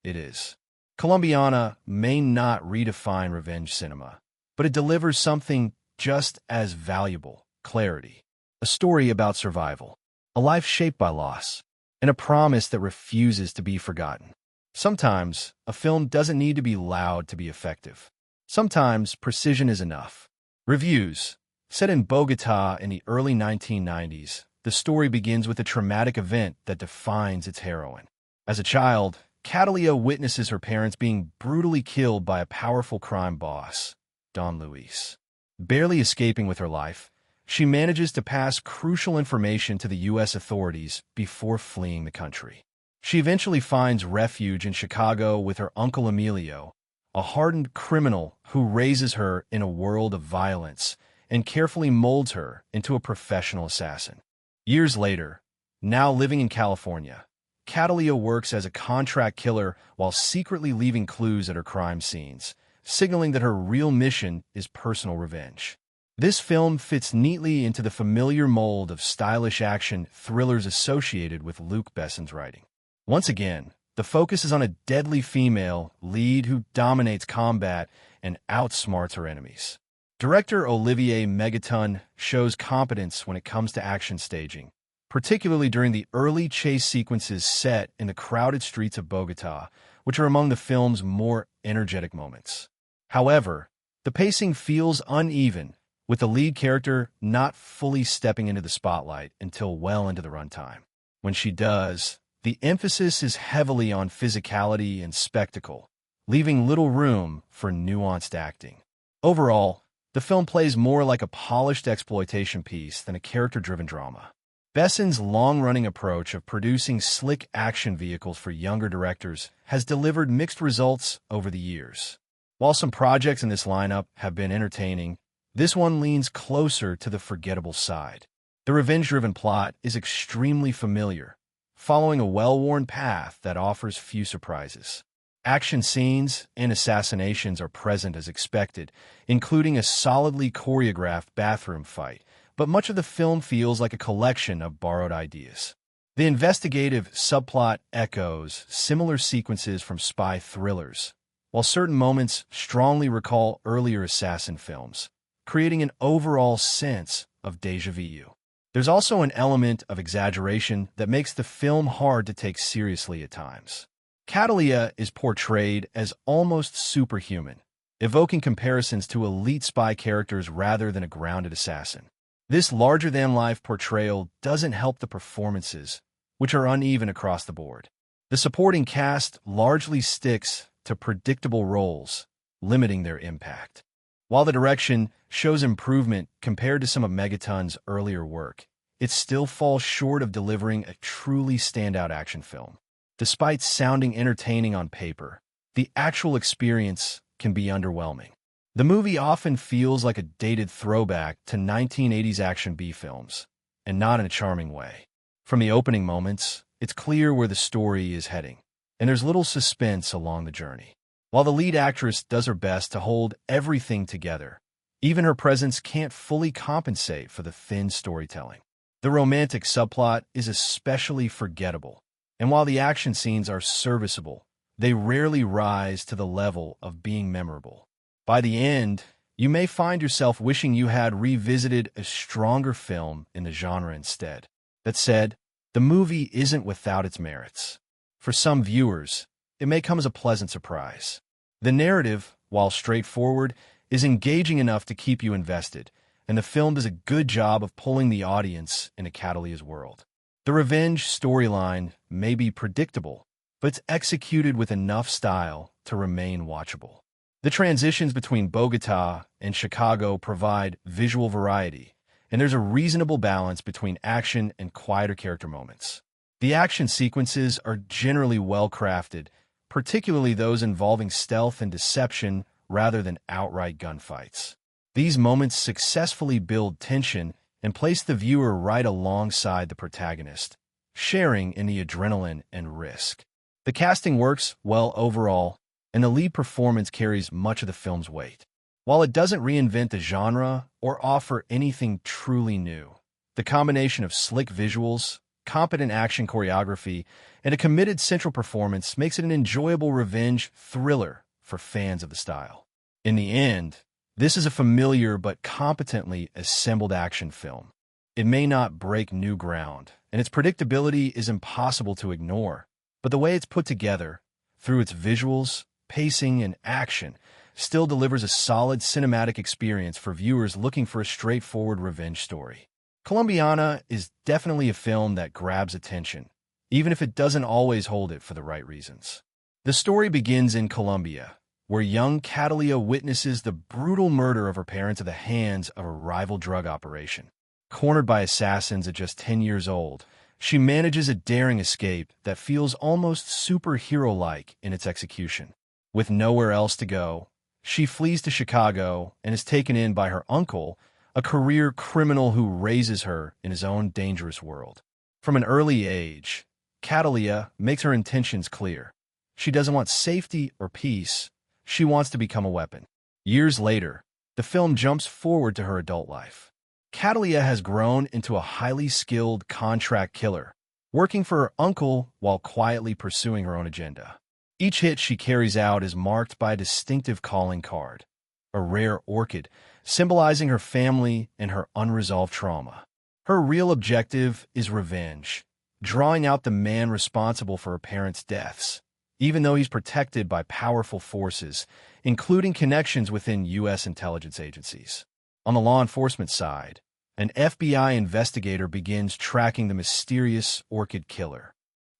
it is. Colombiana may not redefine revenge cinema, but it delivers something just as valuable: clarity. A story about survival, a life shaped by loss, and a promise that refuses to be forgotten. Sometimes, a film doesn't need to be loud to be effective. Sometimes, precision is enough. Reviews. Set in Bogotá in the early 1990s, the story begins with a traumatic event that defines its heroine. As a child, Catalia witnesses her parents being brutally killed by a powerful crime boss, Don Luis. Barely escaping with her life, she manages to pass crucial information to the U.S. authorities before fleeing the country. She eventually finds refuge in Chicago with her uncle Emilio, a hardened criminal who raises her in a world of violence and carefully molds her into a professional assassin. Years later, now living in California, Catalia works as a contract killer while secretly leaving clues at her crime scenes, signaling that her real mission is personal revenge. This film fits neatly into the familiar mold of stylish action thrillers associated with Luc Besson's writing. Once again, the focus is on a deadly female lead who dominates combat and outsmarts her enemies. Director Olivier Megaton shows competence when it comes to action staging, particularly during the early chase sequences set in the crowded streets of Bogotá, which are among the film's more energetic moments. However, the pacing feels uneven, with the lead character not fully stepping into the spotlight until well into the runtime. When she does, the emphasis is heavily on physicality and spectacle, leaving little room for nuanced acting. Overall, the film plays more like a polished exploitation piece than a character-driven drama. Besson's long-running approach of producing slick action vehicles for younger directors has delivered mixed results over the years. While some projects in this lineup have been entertaining, this one leans closer to the forgettable side. The revenge-driven plot is extremely familiar, following a well-worn path that offers few surprises. Action scenes and assassinations are present as expected, including a solidly choreographed bathroom fight, but much of the film feels like a collection of borrowed ideas. The investigative subplot echoes similar sequences from spy thrillers, while certain moments strongly recall earlier assassin films, creating an overall sense of déjà vu. There's also an element of exaggeration that makes the film hard to take seriously at times. Catalia is portrayed as almost superhuman, evoking comparisons to elite spy characters rather than a grounded assassin. This larger-than-life portrayal doesn't help the performances, which are uneven across the board. The supporting cast largely sticks to predictable roles, limiting their impact. While the direction shows improvement compared to some of Megaton's earlier work, it still falls short of delivering a truly standout action film. Despite sounding entertaining on paper, the actual experience can be underwhelming. The movie often feels like a dated throwback to 1980s action B films, and not in a charming way. From the opening moments, it's clear where the story is heading, and there's little suspense along the journey. While the lead actress does her best to hold everything together, even her presence can't fully compensate for the thin storytelling. The romantic subplot is especially forgettable, and while the action scenes are serviceable, they rarely rise to the level of being memorable. By the end, you may find yourself wishing you had revisited a stronger film in the genre instead. That said, the movie isn't without its merits. For some viewers, it may come as a pleasant surprise. The narrative, while straightforward, is engaging enough to keep you invested, and the film does a good job of pulling the audience into Catalia's world. The revenge storyline may be predictable, but it's executed with enough style to remain watchable. The transitions between Bogota and Chicago provide visual variety, and there's a reasonable balance between action and quieter character moments. The action sequences are generally well-crafted, particularly those involving stealth and deception rather than outright gunfights. These moments successfully build tension and place the viewer right alongside the protagonist, sharing in the adrenaline and risk. The casting works well overall, and the lead performance carries much of the film's weight. While it doesn't reinvent the genre or offer anything truly new, the combination of slick visuals, competent action choreography, and a committed central performance makes it an enjoyable revenge thriller for fans of the style. In the end, this is a familiar but competently assembled action film. It may not break new ground, and its predictability is impossible to ignore, but the way it's put together, through its visuals, pacing, and action, still delivers a solid cinematic experience for viewers looking for a straightforward revenge story. Colombiana is definitely a film that grabs attention, even if it doesn't always hold it for the right reasons. The story begins in Colombia, where young Catalia witnesses the brutal murder of her parents at the hands of a rival drug operation. Cornered by assassins at just 10 years old, she manages a daring escape that feels almost superhero-like in its execution. With nowhere else to go, she flees to Chicago and is taken in by her uncle, a career criminal who raises her in his own dangerous world. From an early age, Catalia makes her intentions clear. She doesn't want safety or peace. She wants to become a weapon. Years later, the film jumps forward to her adult life. Catalia has grown into a highly skilled contract killer, working for her uncle while quietly pursuing her own agenda. Each hit she carries out is marked by a distinctive calling card, a rare orchid symbolizing her family and her unresolved trauma. Her real objective is revenge, drawing out the man responsible for her parents' deaths, even though he's protected by powerful forces, including connections within U.S. intelligence agencies. On the law enforcement side, an FBI investigator begins tracking the mysterious orchid killer.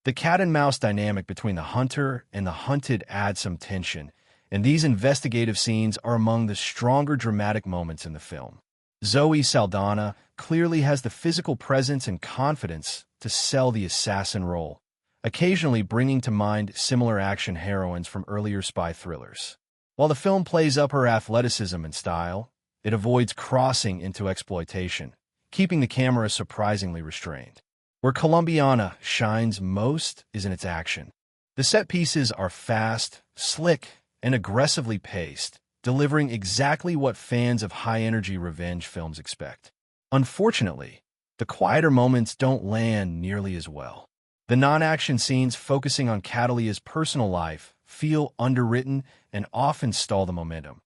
The cat-and-mouse dynamic between the hunter and the hunted adds some tension, and these investigative scenes are among the stronger dramatic moments in the film. Zoe Saldaña clearly has the physical presence and confidence to sell the assassin role, occasionally bringing to mind similar action heroines from earlier spy thrillers. While the film plays up her athleticism and style, it avoids crossing into exploitation, keeping the camera surprisingly restrained. Where Colombiana shines most is in its action. The set pieces are fast, slick, and aggressively paced, delivering exactly what fans of high-energy revenge films expect. Unfortunately, the quieter moments don't land nearly as well. The non-action scenes focusing on Catalia's personal life feel underwritten and often stall the momentum,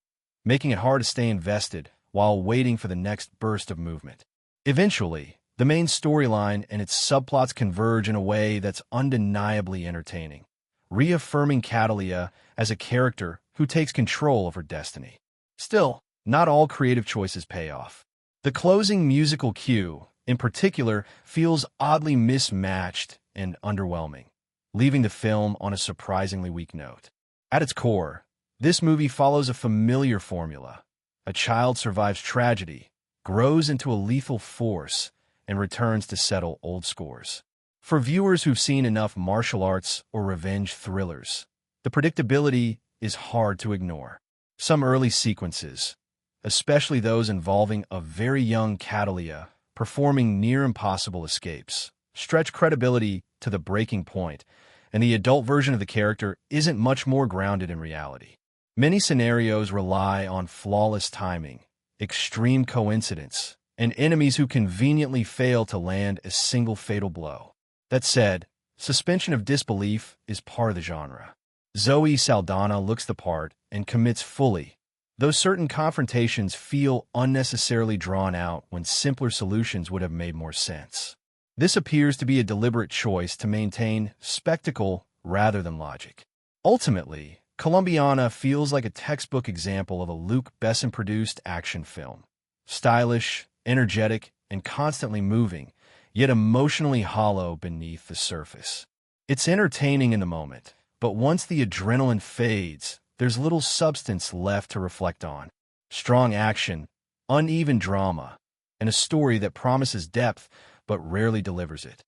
making it hard to stay invested while waiting for the next burst of movement. Eventually, The main storyline and its subplots converge in a way that's undeniably entertaining, reaffirming Catalia as a character who takes control of her destiny. Still, not all creative choices pay off. The closing musical cue, in particular, feels oddly mismatched and underwhelming, leaving the film on a surprisingly weak note. At its core, this movie follows a familiar formula. A child survives tragedy, grows into a lethal force, and returns to settle old scores. For viewers who've seen enough martial arts or revenge thrillers, the predictability is hard to ignore. Some early sequences, especially those involving a very young Catalia performing near-impossible escapes, stretch credibility to the breaking point, and the adult version of the character isn't much more grounded in reality. Many scenarios rely on flawless timing, extreme coincidence, and enemies who conveniently fail to land a single fatal blow. That said, suspension of disbelief is part of the genre. Zoe Saldaña looks the part and commits fully, though certain confrontations feel unnecessarily drawn out when simpler solutions would have made more sense. This appears to be a deliberate choice to maintain spectacle rather than logic. Ultimately, Colombiana feels like a textbook example of a Luc Besson-produced action film. Stylish, energetic, and constantly moving, yet emotionally hollow beneath the surface. It's entertaining in the moment, but once the adrenaline fades, there's little substance left to reflect on. Strong action, uneven drama, and a story that promises depth but rarely delivers it.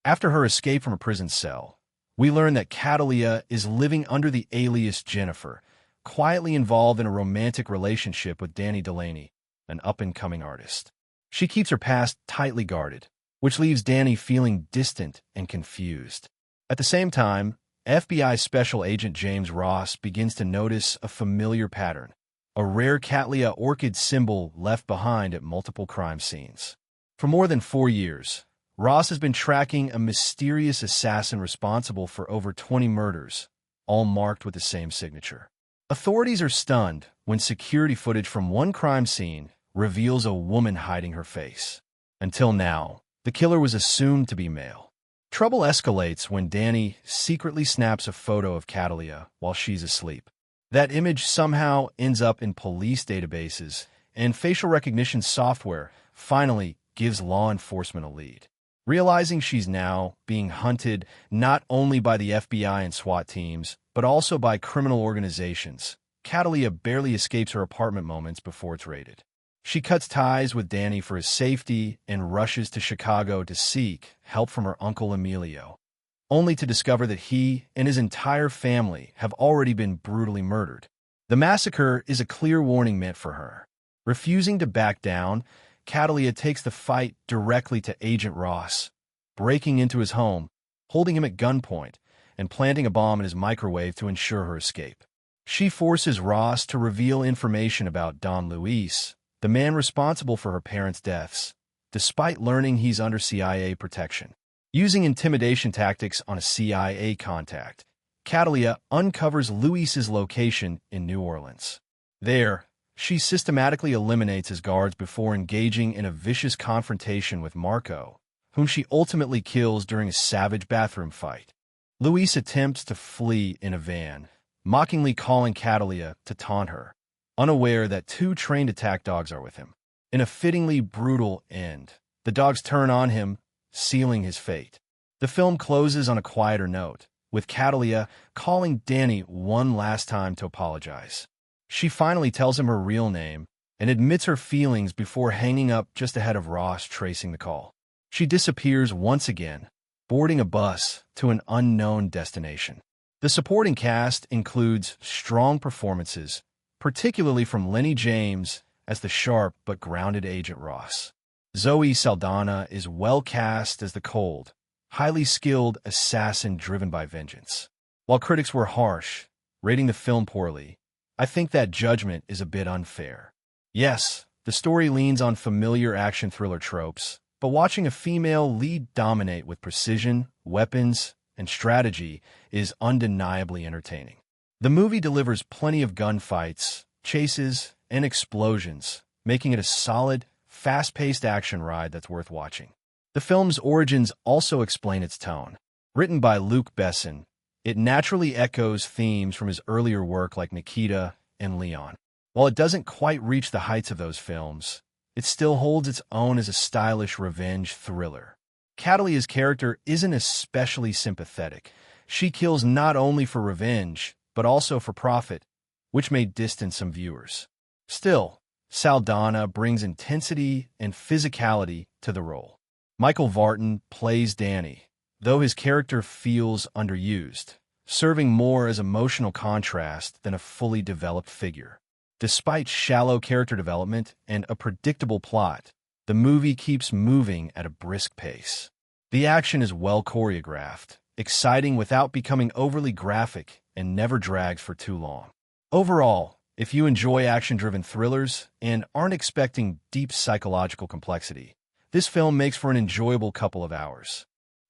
After her escape from a prison cell, we learn that Catalia is living under the alias Jennifer, quietly involved in a romantic relationship with Danny Delaney, an up-and-coming artist. She keeps her past tightly guarded, which leaves Danny feeling distant and confused. At the same time, FBI Special Agent James Ross begins to notice a familiar pattern, a rare Cattleya orchid symbol left behind at multiple crime scenes. For more than 4 years, Ross has been tracking a mysterious assassin responsible for over 20 murders, all marked with the same signature. Authorities are stunned when security footage from one crime scene reveals a woman hiding her face. Until now, the killer was assumed to be male. Trouble escalates when Danny secretly snaps a photo of Catalia while she's asleep. That image somehow ends up in police databases, and facial recognition software finally gives law enforcement a lead. Realizing she's now being hunted not only by the FBI and SWAT teams, but also by criminal organizations, Catalia barely escapes her apartment moments before it's raided. She cuts ties with Danny for his safety and rushes to Chicago to seek help from her uncle Emilio, only to discover that he and his entire family have already been brutally murdered. The massacre is a clear warning meant for her. Refusing to back down, Catalia takes the fight directly to Agent Ross, breaking into his home, holding him at gunpoint, and planting a bomb in his microwave to ensure her escape. She forces Ross to reveal information about Don Luis, the man responsible for her parents' deaths, despite learning he's under CIA protection. Using intimidation tactics on a CIA contact, Catalia uncovers Luis's location in New Orleans. There, she systematically eliminates his guards before engaging in a vicious confrontation with Marco, whom she ultimately kills during a savage bathroom fight. Luis attempts to flee in a van, mockingly calling Catalia to taunt her, unaware that 2 trained attack dogs are with him. In a fittingly brutal end, the dogs turn on him, sealing his fate. The film closes on a quieter note, with Catalia calling Danny one last time to apologize. She finally tells him her real name and admits her feelings before hanging up just ahead of Ross tracing the call. She disappears once again, boarding a bus to an unknown destination. The supporting cast includes strong performances, particularly from Lenny James as the sharp but grounded Agent Ross. Zoe Saldaña is well cast as the cold, highly skilled assassin driven by vengeance. While critics were harsh, rating the film poorly, I think that judgment is a bit unfair. Yes, the story leans on familiar action thriller tropes, but watching a female lead dominate with precision, weapons, and strategy is undeniably entertaining. The movie delivers plenty of gunfights, chases, and explosions, making it a solid, fast-paced action ride that's worth watching. The film's origins also explain its tone. Written by Luc Besson, it naturally echoes themes from his earlier work like Nikita and Leon. While it doesn't quite reach the heights of those films, it still holds its own as a stylish revenge thriller. Catalia's character isn't especially sympathetic. She kills not only for revenge, but also for profit, which may distance some viewers. Still, Saldaña brings intensity and physicality to the role. Michael Vartan plays Danny, though his character feels underused, serving more as emotional contrast than a fully developed figure. Despite shallow character development and a predictable plot, the movie keeps moving at a brisk pace. The action is well choreographed, exciting without becoming overly graphic, and never drags for too long. Overall, if you enjoy action-driven thrillers and aren't expecting deep psychological complexity, this film makes for an enjoyable couple of hours.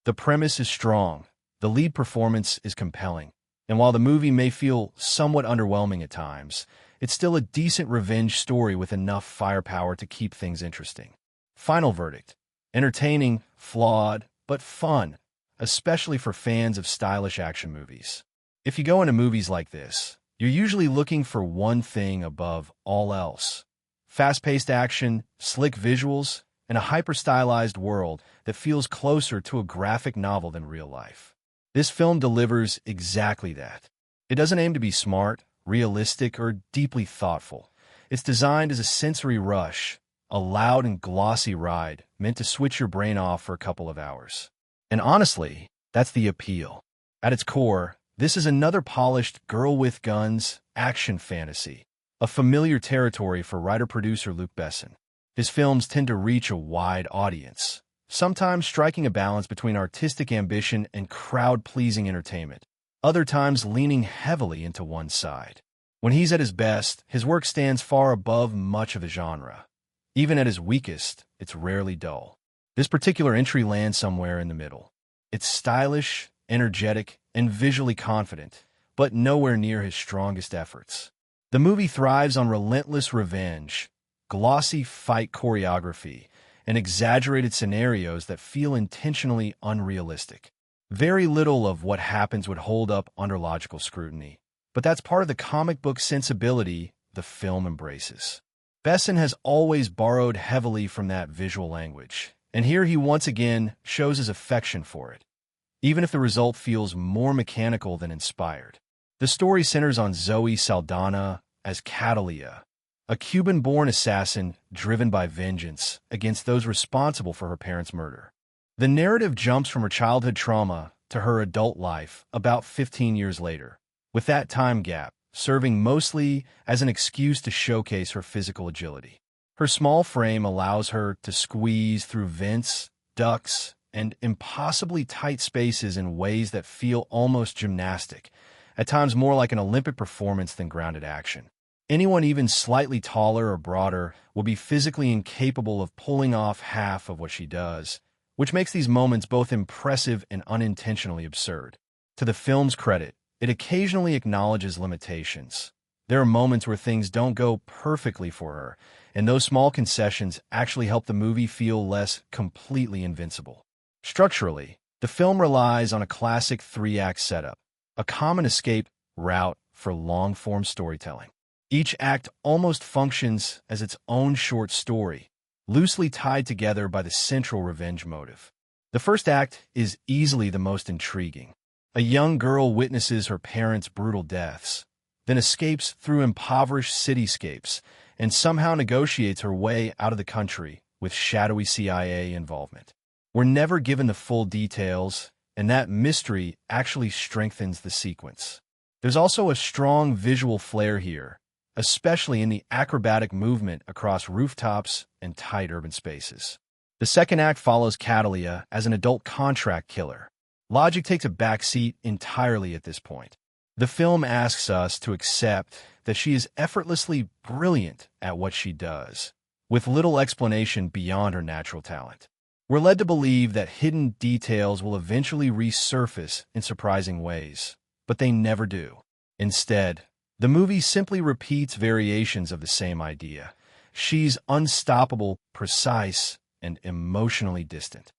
The premise is strong, the lead performance is compelling, and while the movie may feel somewhat underwhelming at times, it's still a decent revenge story with enough firepower to keep things interesting. Final verdict: entertaining, flawed, but fun, especially for fans of stylish action movies. If you go into movies like this, you're usually looking for one thing above all else: fast-paced action, slick visuals, and a hyper-stylized world that feels closer to a graphic novel than real life. This film delivers exactly that. It doesn't aim to be smart, realistic, or deeply thoughtful. It's designed as a sensory rush, a loud and glossy ride meant to switch your brain off for a couple of hours. And honestly, that's the appeal. At its core, this is another polished girl with guns action fantasy, a familiar territory for writer-producer Luc Besson. His films tend to reach a wide audience, sometimes striking a balance between artistic ambition and crowd-pleasing entertainment, other times leaning heavily into one side. When he's at his best, his work stands far above much of the genre. Even at his weakest, it's rarely dull. This particular entry lands somewhere in the middle. It's stylish, energetic, and visually confident, but nowhere near his strongest efforts. The movie thrives on relentless revenge, glossy fight choreography, and exaggerated scenarios that feel intentionally unrealistic. Very little of what happens would hold up under logical scrutiny, but that's part of the comic book sensibility the film embraces. Besson has always borrowed heavily from that visual language, and here he once again shows his affection for it, even if the result feels more mechanical than inspired. The story centers on Zoe Saldaña as Catalia, a Cuban-born assassin driven by vengeance against those responsible for her parents' murder. The narrative jumps from her childhood trauma to her adult life about 15 years later, with that time gap serving mostly as an excuse to showcase her physical agility. Her small frame allows her to squeeze through vents, ducts, and impossibly tight spaces in ways that feel almost gymnastic, at times more like an Olympic performance than grounded action. Anyone even slightly taller or broader will be physically incapable of pulling off half of what she does, which makes these moments both impressive and unintentionally absurd. To the film's credit, it occasionally acknowledges limitations. There are moments where things don't go perfectly for her, and those small concessions actually help the movie feel less completely invincible. Structurally, the film relies on a classic three-act setup, a common escape route for long-form storytelling. Each act almost functions as its own short story, loosely tied together by the central revenge motive. The first act is easily the most intriguing. A young girl witnesses her parents' brutal deaths, then escapes through impoverished cityscapes and somehow negotiates her way out of the country with shadowy CIA involvement. We're never given the full details, and that mystery actually strengthens the sequence. There's also a strong visual flair here, especially in the acrobatic movement across rooftops and tight urban spaces. The second act follows Catalia as an adult contract killer. Logic takes a backseat entirely at this point. The film asks us to accept that she is effortlessly brilliant at what she does, with little explanation beyond her natural talent. We're led to believe that hidden details will eventually resurface in surprising ways, but they never do. Instead, the movie simply repeats variations of the same idea. She's unstoppable, precise, and emotionally distant.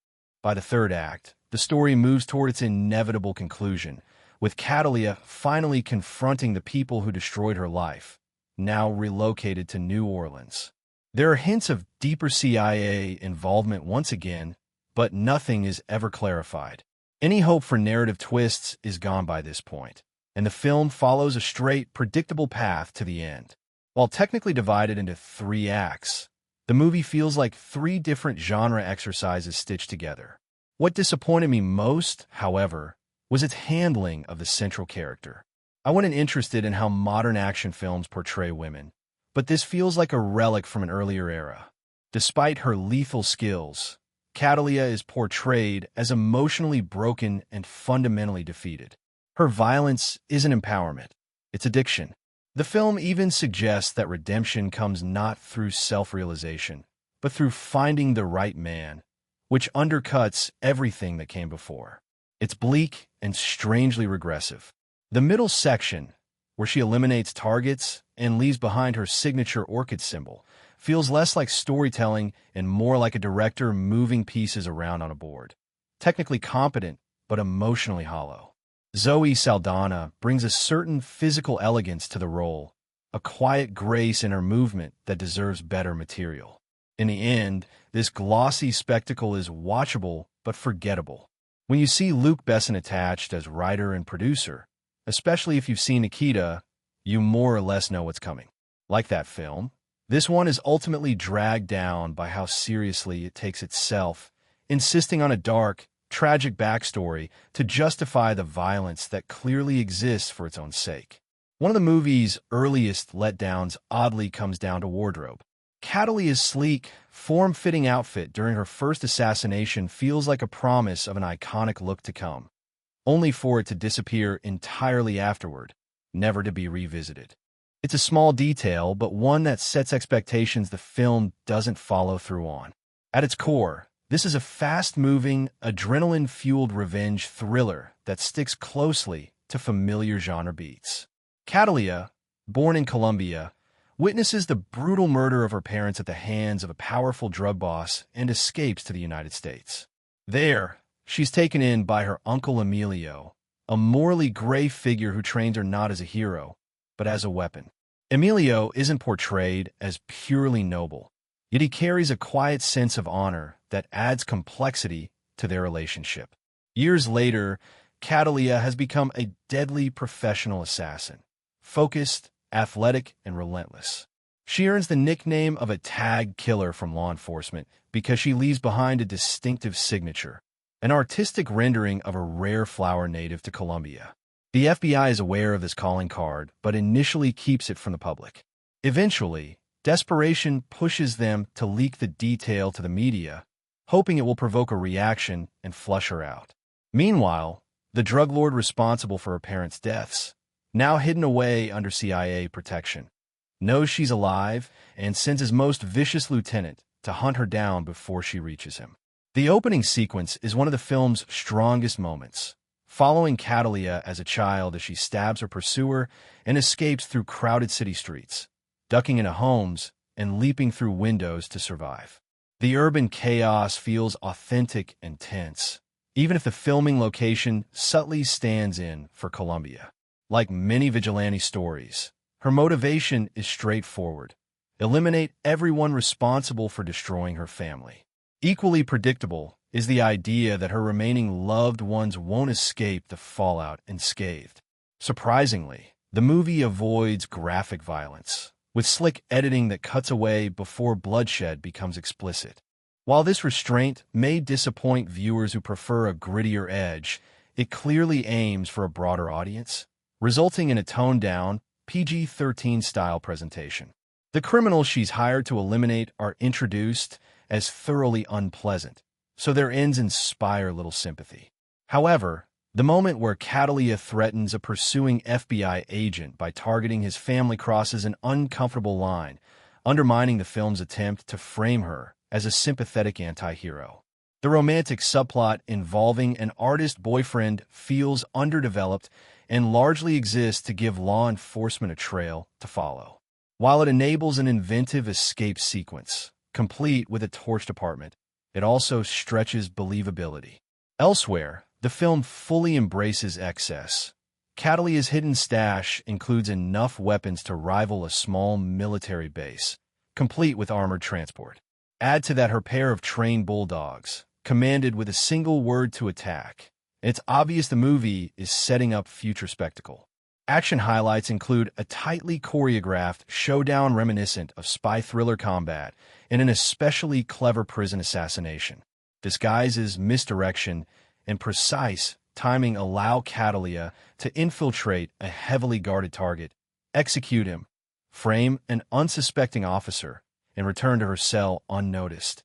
By the third act, the story moves toward its inevitable conclusion, with Catalia finally confronting the people who destroyed her life, now relocated to New Orleans. There are hints of deeper CIA involvement once again, but nothing is ever clarified. Any hope for narrative twists is gone by this point, and the film follows a straight, predictable path to the end. While technically divided into 3 acts, the movie feels like 3 different genre exercises stitched together. What disappointed me most, however, was its handling of the central character. I wasn't interested in how modern action films portray women, but this feels like a relic from an earlier era. Despite her lethal skills, Catalia is portrayed as emotionally broken and fundamentally defeated. Her violence isn't empowerment, it's addiction. The film even suggests that redemption comes not through self-realization, but through finding the right man, which undercuts everything that came before. It's bleak and strangely regressive. The middle section, where she eliminates targets and leaves behind her signature orchid symbol, feels less like storytelling and more like a director moving pieces around on a board. Technically competent, but emotionally hollow. Zoe Saldaña brings a certain physical elegance to the role, a quiet grace in her movement that deserves better material. In the end, this glossy spectacle is watchable but forgettable. When you see Luc Besson attached as writer and producer, especially if you've seen Nikita, you more or less know what's coming. Like that film, this one is ultimately dragged down by how seriously it takes itself, insisting on a dark, tragic backstory to justify the violence that clearly exists for its own sake. One of the movie's earliest letdowns oddly comes down to wardrobe. Catalia's sleek, form-fitting outfit during her first assassination feels like a promise of an iconic look to come, only for it to disappear entirely afterward, never to be revisited. It's a small detail, but one that sets expectations the film doesn't follow through on. At its core, this is a fast-moving, adrenaline-fueled revenge thriller that sticks closely to familiar genre beats. Catalia, born in Colombia, witnesses the brutal murder of her parents at the hands of a powerful drug boss and escapes to the United States. There, she's taken in by her uncle Emilio, a morally gray figure who trains her not as a hero, but as a weapon. Emilio isn't portrayed as purely noble, yet he carries a quiet sense of honor that adds complexity to their relationship. Years later, Catalia has become a deadly professional assassin, focused, athletic, and relentless. She earns the nickname of a tag killer from law enforcement because she leaves behind a distinctive signature, an artistic rendering of a rare flower native to Colombia. The FBI is aware of this calling card, but initially keeps it from the public. Eventually, desperation pushes them to leak the detail to the media, hoping it will provoke a reaction and flush her out. Meanwhile, the drug lord responsible for her parents' deaths, now hidden away under CIA protection, knows she's alive and sends his most vicious lieutenant to hunt her down before she reaches him. The opening sequence is one of the film's strongest moments, following Catalia as a child as she stabs her pursuer and escapes through crowded city streets, ducking into homes and leaping through windows to survive. The urban chaos feels authentic and tense, even if the filming location subtly stands in for Colombia. Like many vigilante stories, her motivation is straightforward: eliminate everyone responsible for destroying her family. Equally predictable is the idea that her remaining loved ones won't escape the fallout unscathed. Surprisingly, the movie avoids graphic violence, with slick editing that cuts away before bloodshed becomes explicit. While this restraint may disappoint viewers who prefer a grittier edge, it clearly aims for a broader audience, resulting in a toned-down, PG-13 style presentation. The criminals she's hired to eliminate are introduced as thoroughly unpleasant, so their ends inspire little sympathy. However, the moment where Catalia threatens a pursuing FBI agent by targeting his family crosses an uncomfortable line, undermining the film's attempt to frame her as a sympathetic anti-hero. The romantic subplot involving an artist boyfriend feels underdeveloped and largely exists to give law enforcement a trail to follow. While it enables an inventive escape sequence, complete with a torched apartment, it also stretches believability. Elsewhere, the film fully embraces excess. Catalia's hidden stash includes enough weapons to rival a small military base, complete with armored transport. Add to that her pair of trained bulldogs, commanded with a single word to attack. It's obvious the movie is setting up future spectacle. Action highlights include a tightly choreographed showdown reminiscent of spy thriller combat and an especially clever prison assassination. Disguises, misdirection, and precise timing allow Catalia to infiltrate a heavily guarded target, execute him, frame an unsuspecting officer, and return to her cell unnoticed.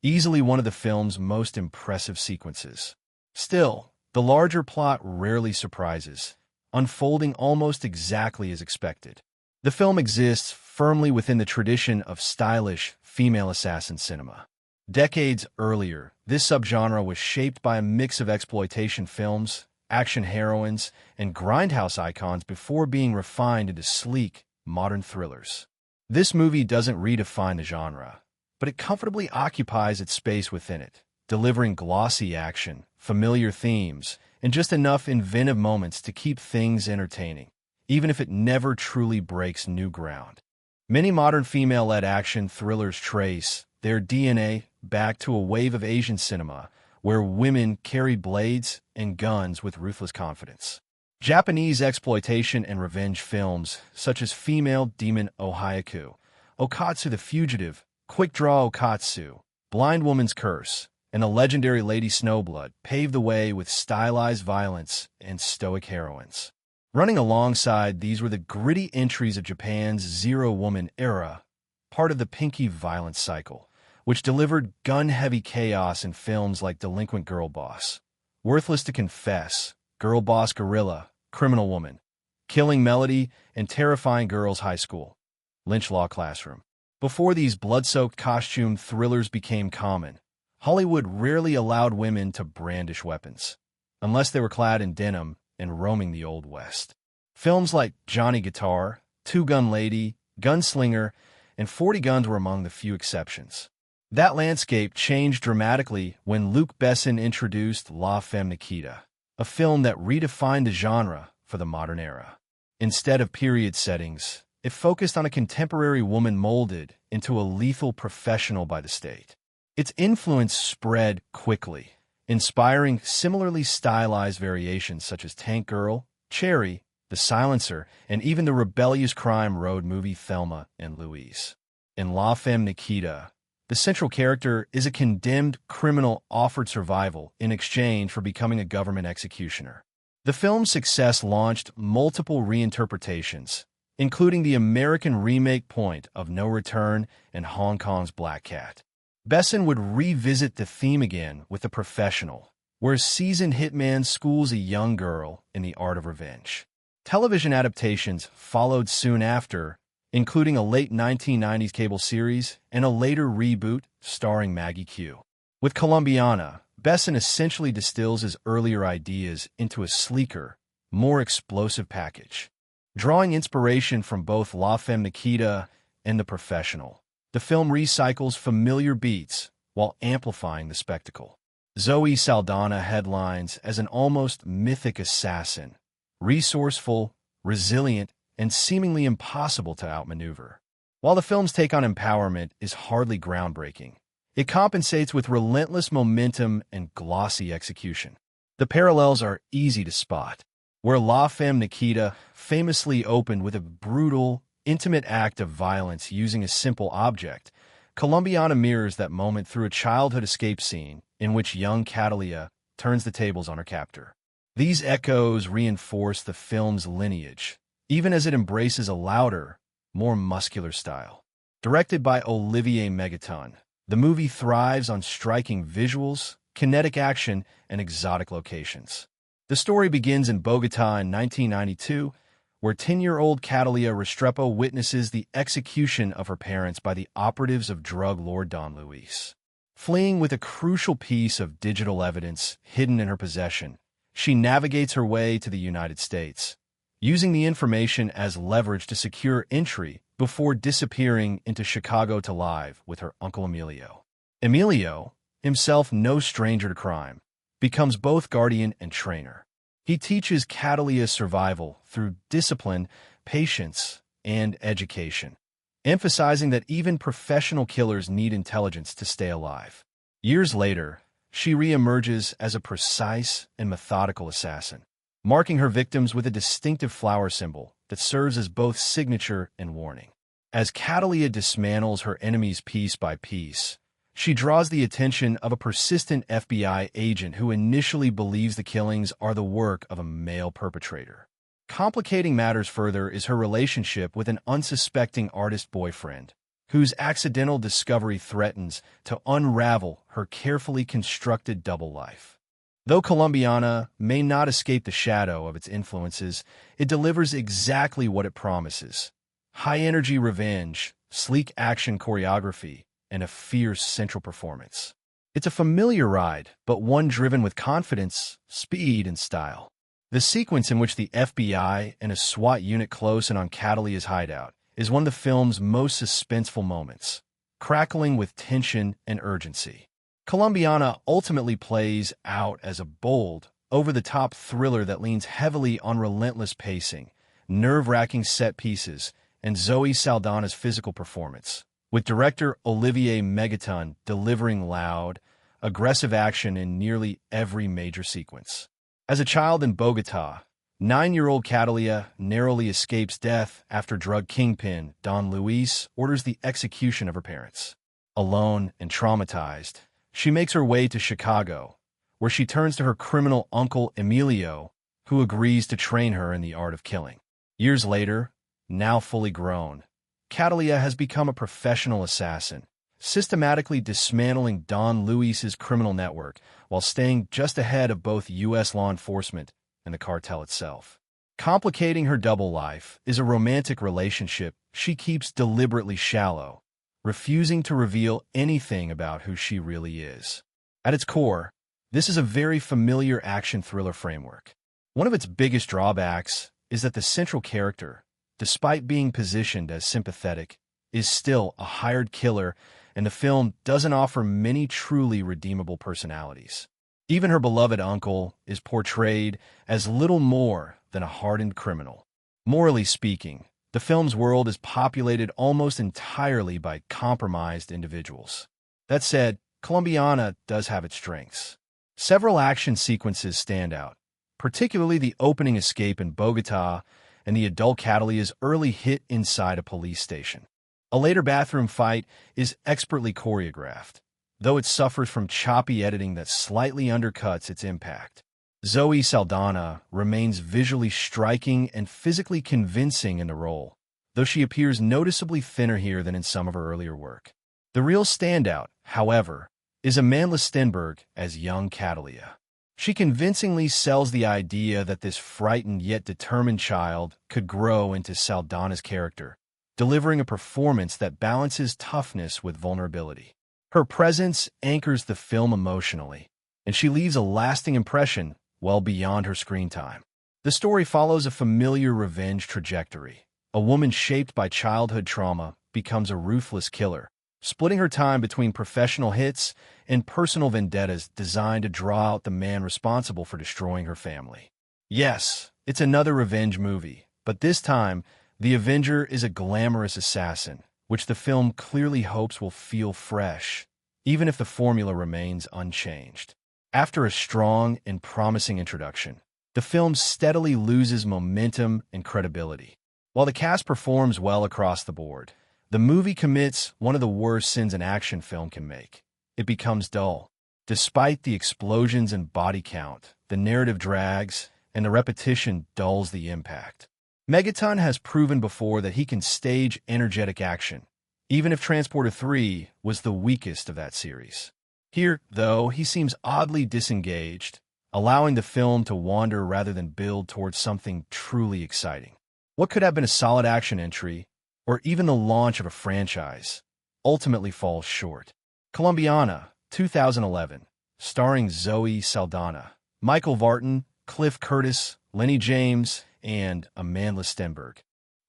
Easily one of the film's most impressive sequences. Still, the larger plot rarely surprises, unfolding almost exactly as expected. The film exists firmly within the tradition of stylish female assassin cinema. Decades earlier, this subgenre was shaped by a mix of exploitation films, action heroines, and grindhouse icons before being refined into sleek, modern thrillers. This movie doesn't redefine the genre, but it comfortably occupies its space within it, delivering glossy action, familiar themes, and just enough inventive moments to keep things entertaining, even if it never truly breaks new ground. Many modern female-led action thrillers trace their DNA back to a wave of Asian cinema where women carried blades and guns with ruthless confidence. Japanese exploitation and revenge films, such as Female Demon Ohayaku, Okatsu the Fugitive, Quick Draw Okatsu, Blind Woman's Curse, and the legendary Lady Snowblood, paved the way with stylized violence and stoic heroines. Running alongside these were the gritty entries of Japan's Zero-Woman era, part of the Pinky violence cycle, which delivered gun-heavy chaos in films like Delinquent Girl Boss, Worthless to Confess, Girl Boss Gorilla, Criminal Woman, Killing Melody, and Terrifying Girls High School, Lynch Law Classroom. Before these blood-soaked costume thrillers became common, Hollywood rarely allowed women to brandish weapons, unless they were clad in denim and roaming the Old West. Films like Johnny Guitar, Two Gun Lady, Gunslinger, and 40 Guns were among the few exceptions. That landscape changed dramatically when Luc Besson introduced La Femme Nikita, a film that redefined the genre for the modern era. Instead of period settings, it focused on a contemporary woman molded into a lethal professional by the state. Its influence spread quickly, inspiring similarly stylized variations such as Tank Girl, Cherry, The Silencer, and even the rebellious crime road movie Thelma and Louise. In La Femme Nikita, the central character is a condemned criminal offered survival in exchange for becoming a government executioner. The film's success launched multiple reinterpretations, including the American remake Point of No Return and Hong Kong's Black Cat. Besson would revisit the theme again with The Professional, where a seasoned hitman schools a young girl in the art of revenge. Television adaptations followed soon after, including a late 1990s cable series and a later reboot starring Maggie Q. With Colombiana, Besson essentially distills his earlier ideas into a sleeker, more explosive package. Drawing inspiration from both La Femme Nikita and The Professional, the film recycles familiar beats while amplifying the spectacle. Zoe Saldaña headlines as an almost mythic assassin, resourceful, resilient, and seemingly impossible to outmaneuver. While the film's take on empowerment is hardly groundbreaking, it compensates with relentless momentum and glossy execution. The parallels are easy to spot. Where La Femme Nikita famously opened with a brutal, intimate act of violence using a simple object, Colombiana mirrors that moment through a childhood escape scene in which young Catalia turns the tables on her captor. These echoes reinforce the film's lineage, even as it embraces a louder, more muscular style. Directed by Olivier Megaton, the movie thrives on striking visuals, kinetic action, and exotic locations. The story begins in Bogotá in 1992, where 10-year-old Catalia Restrepo witnesses the execution of her parents by the operatives of drug lord Don Luis. Fleeing with a crucial piece of digital evidence hidden in her possession, she navigates her way to the United States, using the information as leverage to secure entry before disappearing into Chicago to live with her Uncle Emilio. Emilio, himself no stranger to crime, becomes both guardian and trainer. He teaches Catalia survival through discipline, patience, and education, emphasizing that even professional killers need intelligence to stay alive. Years later, she re-emerges as a precise and methodical assassin, marking her victims with a distinctive flower symbol that serves as both signature and warning. As Catalia dismantles her enemies piece by piece, she draws the attention of a persistent FBI agent who initially believes the killings are the work of a male perpetrator. Complicating matters further is her relationship with an unsuspecting artist boyfriend, whose accidental discovery threatens to unravel her carefully constructed double life. Though Colombiana may not escape the shadow of its influences, it delivers exactly what it promises: high-energy revenge, sleek action choreography, and a fierce central performance. It's a familiar ride, but one driven with confidence, speed, and style. The sequence in which the FBI and a SWAT unit close in on Catalia's hideout is one of the film's most suspenseful moments, crackling with tension and urgency. Colombiana ultimately plays out as a bold, over-the-top thriller that leans heavily on relentless pacing, nerve-wracking set pieces, and Zoe Saldaña's physical performance, with director Olivier Megaton delivering loud, aggressive action in nearly every major sequence. As a child in Bogotá, 9-year-old Catalia narrowly escapes death after drug kingpin Don Luis orders the execution of her parents. Alone and traumatized, she makes her way to Chicago, where she turns to her criminal uncle Emilio, who agrees to train her in the art of killing. Years later, now fully grown, Catalia has become a professional assassin, systematically dismantling Don Luis's criminal network while staying just ahead of both U.S. law enforcement and the cartel itself. Complicating her double life is a romantic relationship she keeps deliberately shallow, refusing to reveal anything about who she really is. At its core, this is a very familiar action thriller framework. One of its biggest drawbacks is that the central character, despite being positioned as sympathetic, is still a hired killer, and the film doesn't offer many truly redeemable personalities. Even her beloved uncle is portrayed as little more than a hardened criminal. Morally speaking, the film's world is populated almost entirely by compromised individuals. That said, Colombiana does have its strengths. Several action sequences stand out, particularly the opening escape in Bogotá and the adult Catalia's early hit inside a police station. A later bathroom fight is expertly choreographed, though it suffers from choppy editing that slightly undercuts its impact. Zoe Saldaña remains visually striking and physically convincing in the role, though she appears noticeably thinner here than in some of her earlier work. The real standout, however, is Amandla Stenberg as young Catalia. She convincingly sells the idea that this frightened yet determined child could grow into Saldaña's character, delivering a performance that balances toughness with vulnerability. Her presence anchors the film emotionally, and she leaves a lasting impression well beyond her screen time. The story follows a familiar revenge trajectory. A woman shaped by childhood trauma becomes a ruthless killer, splitting her time between professional hits and personal vendettas designed to draw out the man responsible for destroying her family. Yes, it's another revenge movie, but this time, the Avenger is a glamorous assassin, which the film clearly hopes will feel fresh, even if the formula remains unchanged. After a strong and promising introduction, the film steadily loses momentum and credibility. While the cast performs well across the board, the movie commits one of the worst sins an action film can make. It becomes dull. Despite the explosions and body count, the narrative drags, and the repetition dulls the impact. Megaton has proven before that he can stage energetic action, even if Transporter 3 was the weakest of that series. Here, though, he seems oddly disengaged, allowing the film to wander rather than build towards something truly exciting. What could have been a solid action entry, or even the launch of a franchise, ultimately falls short. Colombiana, 2011, starring Zoe Saldaña, Michael Vartan, Cliff Curtis, Lenny James, and Amandla Stenberg.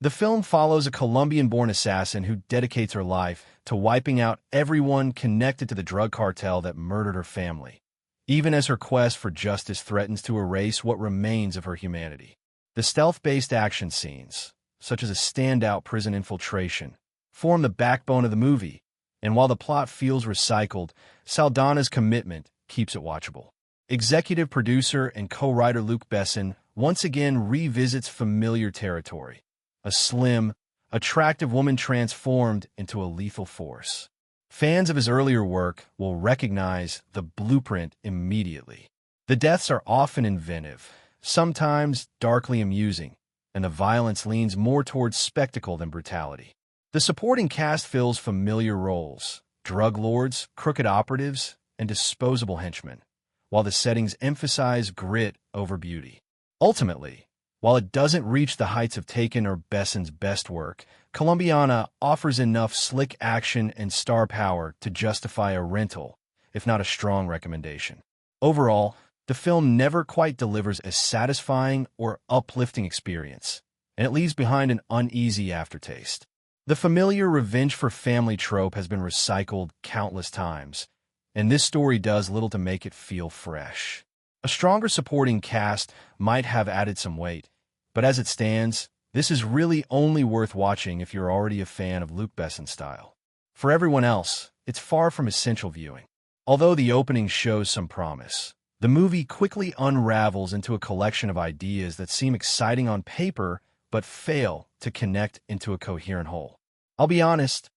The film follows a Colombian-born assassin who dedicates her life to wiping out everyone connected to the drug cartel that murdered her family, even as her quest for justice threatens to erase what remains of her humanity. The stealth-based action scenes, such as a standout prison infiltration, form the backbone of the movie, and while the plot feels recycled, Saldaña's commitment keeps it watchable. Executive producer and co-writer Luc Besson once again revisits familiar territory, a slim, attractive woman transformed into a lethal force. Fans of his earlier work will recognize the blueprint immediately. The deaths are often inventive, sometimes darkly amusing, and the violence leans more towards spectacle than brutality. The supporting cast fills familiar roles: drug lords, crooked operatives, and disposable henchmen, while the settings emphasize grit over beauty. Ultimately, while it doesn't reach the heights of Taken or Besson's best work, Colombiana offers enough slick action and star power to justify a rental, if not a strong recommendation. Overall, the film never quite delivers a satisfying or uplifting experience, and it leaves behind an uneasy aftertaste. The familiar revenge for family trope has been recycled countless times, and this story does little to make it feel fresh. A stronger supporting cast might have added some weight, but as it stands, this is really only worth watching if you're already a fan of Luc Besson's style. For everyone else, it's far from essential viewing. Although the opening shows some promise, the movie quickly unravels into a collection of ideas that seem exciting on paper but fail to connect into a coherent whole. I'll be honest,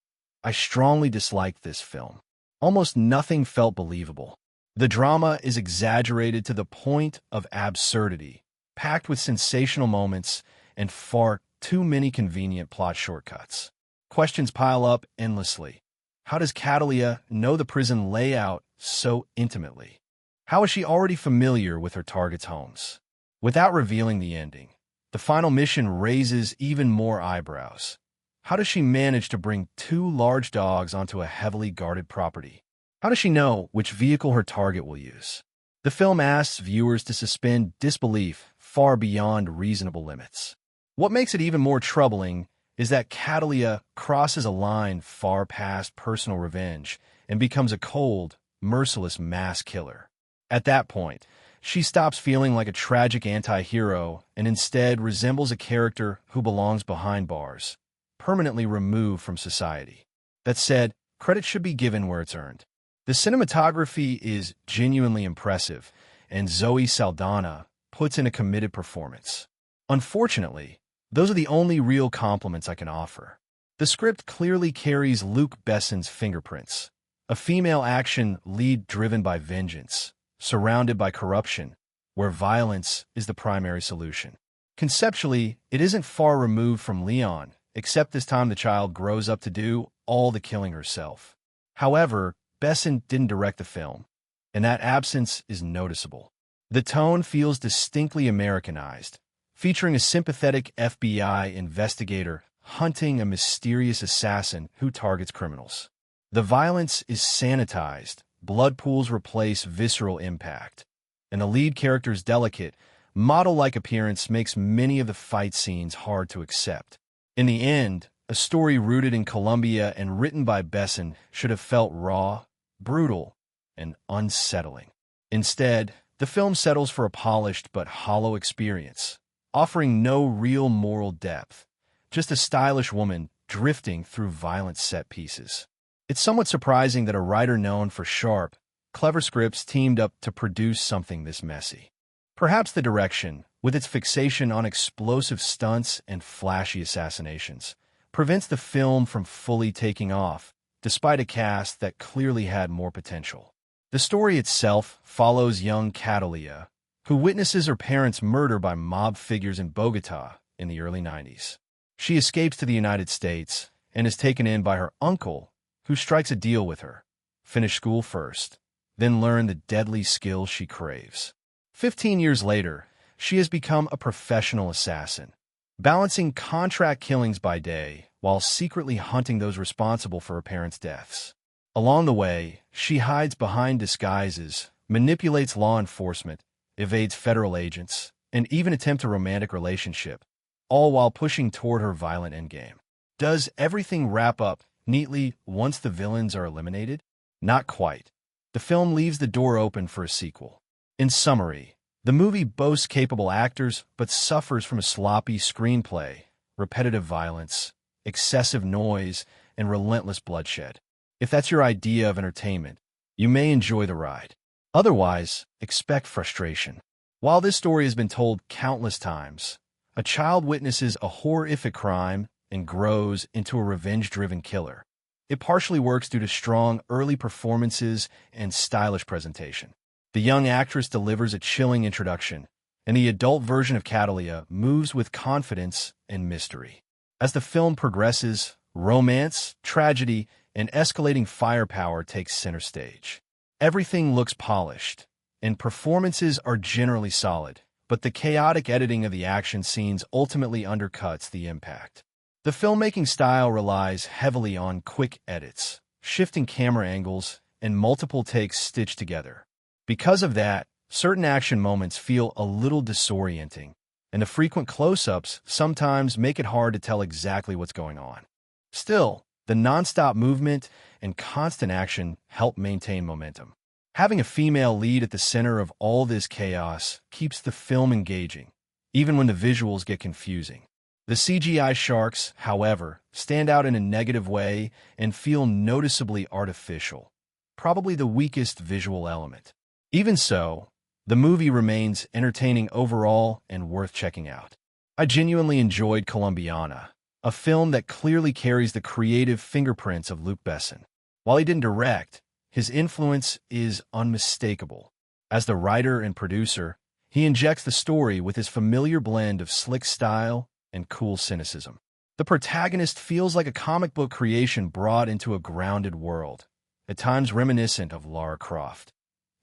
I strongly disliked this film. Almost nothing felt believable. The drama is exaggerated to the point of absurdity, packed with sensational moments and far too many convenient plot shortcuts. Questions pile up endlessly. How does Catalia know the prison layout so intimately? How is she already familiar with her target's homes? Without revealing the ending, the final mission raises even more eyebrows. How does she manage to bring two large dogs onto a heavily guarded property? How does she know which vehicle her target will use? The film asks viewers to suspend disbelief far beyond reasonable limits. What makes it even more troubling is that Catalia crosses a line far past personal revenge and becomes a cold, merciless mass killer. At that point, she stops feeling like a tragic anti-hero and instead resembles a character who belongs behind bars, permanently removed from society. That said, credit should be given where it's earned. The cinematography is genuinely impressive, and Zoe Saldaña puts in a committed performance. Unfortunately, those are the only real compliments I can offer. The script clearly carries Luc Besson's fingerprints, a female action lead driven by vengeance, surrounded by corruption, where violence is the primary solution. Conceptually, it isn't far removed from Leon, except this time the child grows up to do all the killing herself. However, Besson didn't direct the film, and that absence is noticeable. The tone feels distinctly Americanized, featuring a sympathetic FBI investigator hunting a mysterious assassin who targets criminals. The violence is sanitized, blood pools replace visceral impact, and the lead character's delicate, model-like appearance makes many of the fight scenes hard to accept. In the end, a story rooted in Colombia and written by Besson should have felt raw, brutal, and unsettling. Instead, the film settles for a polished but hollow experience, offering no real moral depth, just a stylish woman drifting through violent set pieces. It's somewhat surprising that a writer known for sharp, clever scripts teamed up to produce something this messy. Perhaps the direction, with its fixation on explosive stunts and flashy assassinations, prevents the film from fully taking off, despite a cast that clearly had more potential. The story itself follows young Catalia, who witnesses her parents' murder by mob figures in Bogotá in the early 90s. She escapes to the United States and is taken in by her uncle, who strikes a deal with her: finish school first, then learn the deadly skills she craves. 15 years later, she has become a professional assassin, balancing contract killings by day while secretly hunting those responsible for her parents' deaths. Along the way, she hides behind disguises, manipulates law enforcement, evades federal agents, and even attempts a romantic relationship, all while pushing toward her violent endgame. Does everything wrap up neatly once the villains are eliminated? Not quite. The film leaves the door open for a sequel. In summary, the movie boasts capable actors but suffers from a sloppy screenplay, repetitive violence, excessive noise, and relentless bloodshed. If that's your idea of entertainment, you may enjoy the ride. Otherwise, expect frustration. While this story has been told countless times, a child witnesses a horrific crime and grows into a revenge-driven killer. It partially works due to strong early performances and stylish presentation. The young actress delivers a chilling introduction, and the adult version of Catalia moves with confidence and mystery. As the film progresses, romance, tragedy, and escalating firepower takes center stage. Everything looks polished, and performances are generally solid, but the chaotic editing of the action scenes ultimately undercuts the impact. The filmmaking style relies heavily on quick edits, shifting camera angles, and multiple takes stitched together. Because of that, certain action moments feel a little disorienting, and the frequent close-ups sometimes make it hard to tell exactly what's going on. Still, the non-stop movement and constant action help maintain momentum. Having a female lead at the center of all this chaos keeps the film engaging, even when the visuals get confusing. The CGI sharks, however, stand out in a negative way and feel noticeably artificial, probably the weakest visual element. Even so, the movie remains entertaining overall and worth checking out. I genuinely enjoyed Colombiana, a film that clearly carries the creative fingerprints of Luc Besson. While he didn't direct, his influence is unmistakable. As the writer and producer, he injects the story with his familiar blend of slick style and cool cynicism. The protagonist feels like a comic book creation brought into a grounded world, at times reminiscent of Lara Croft,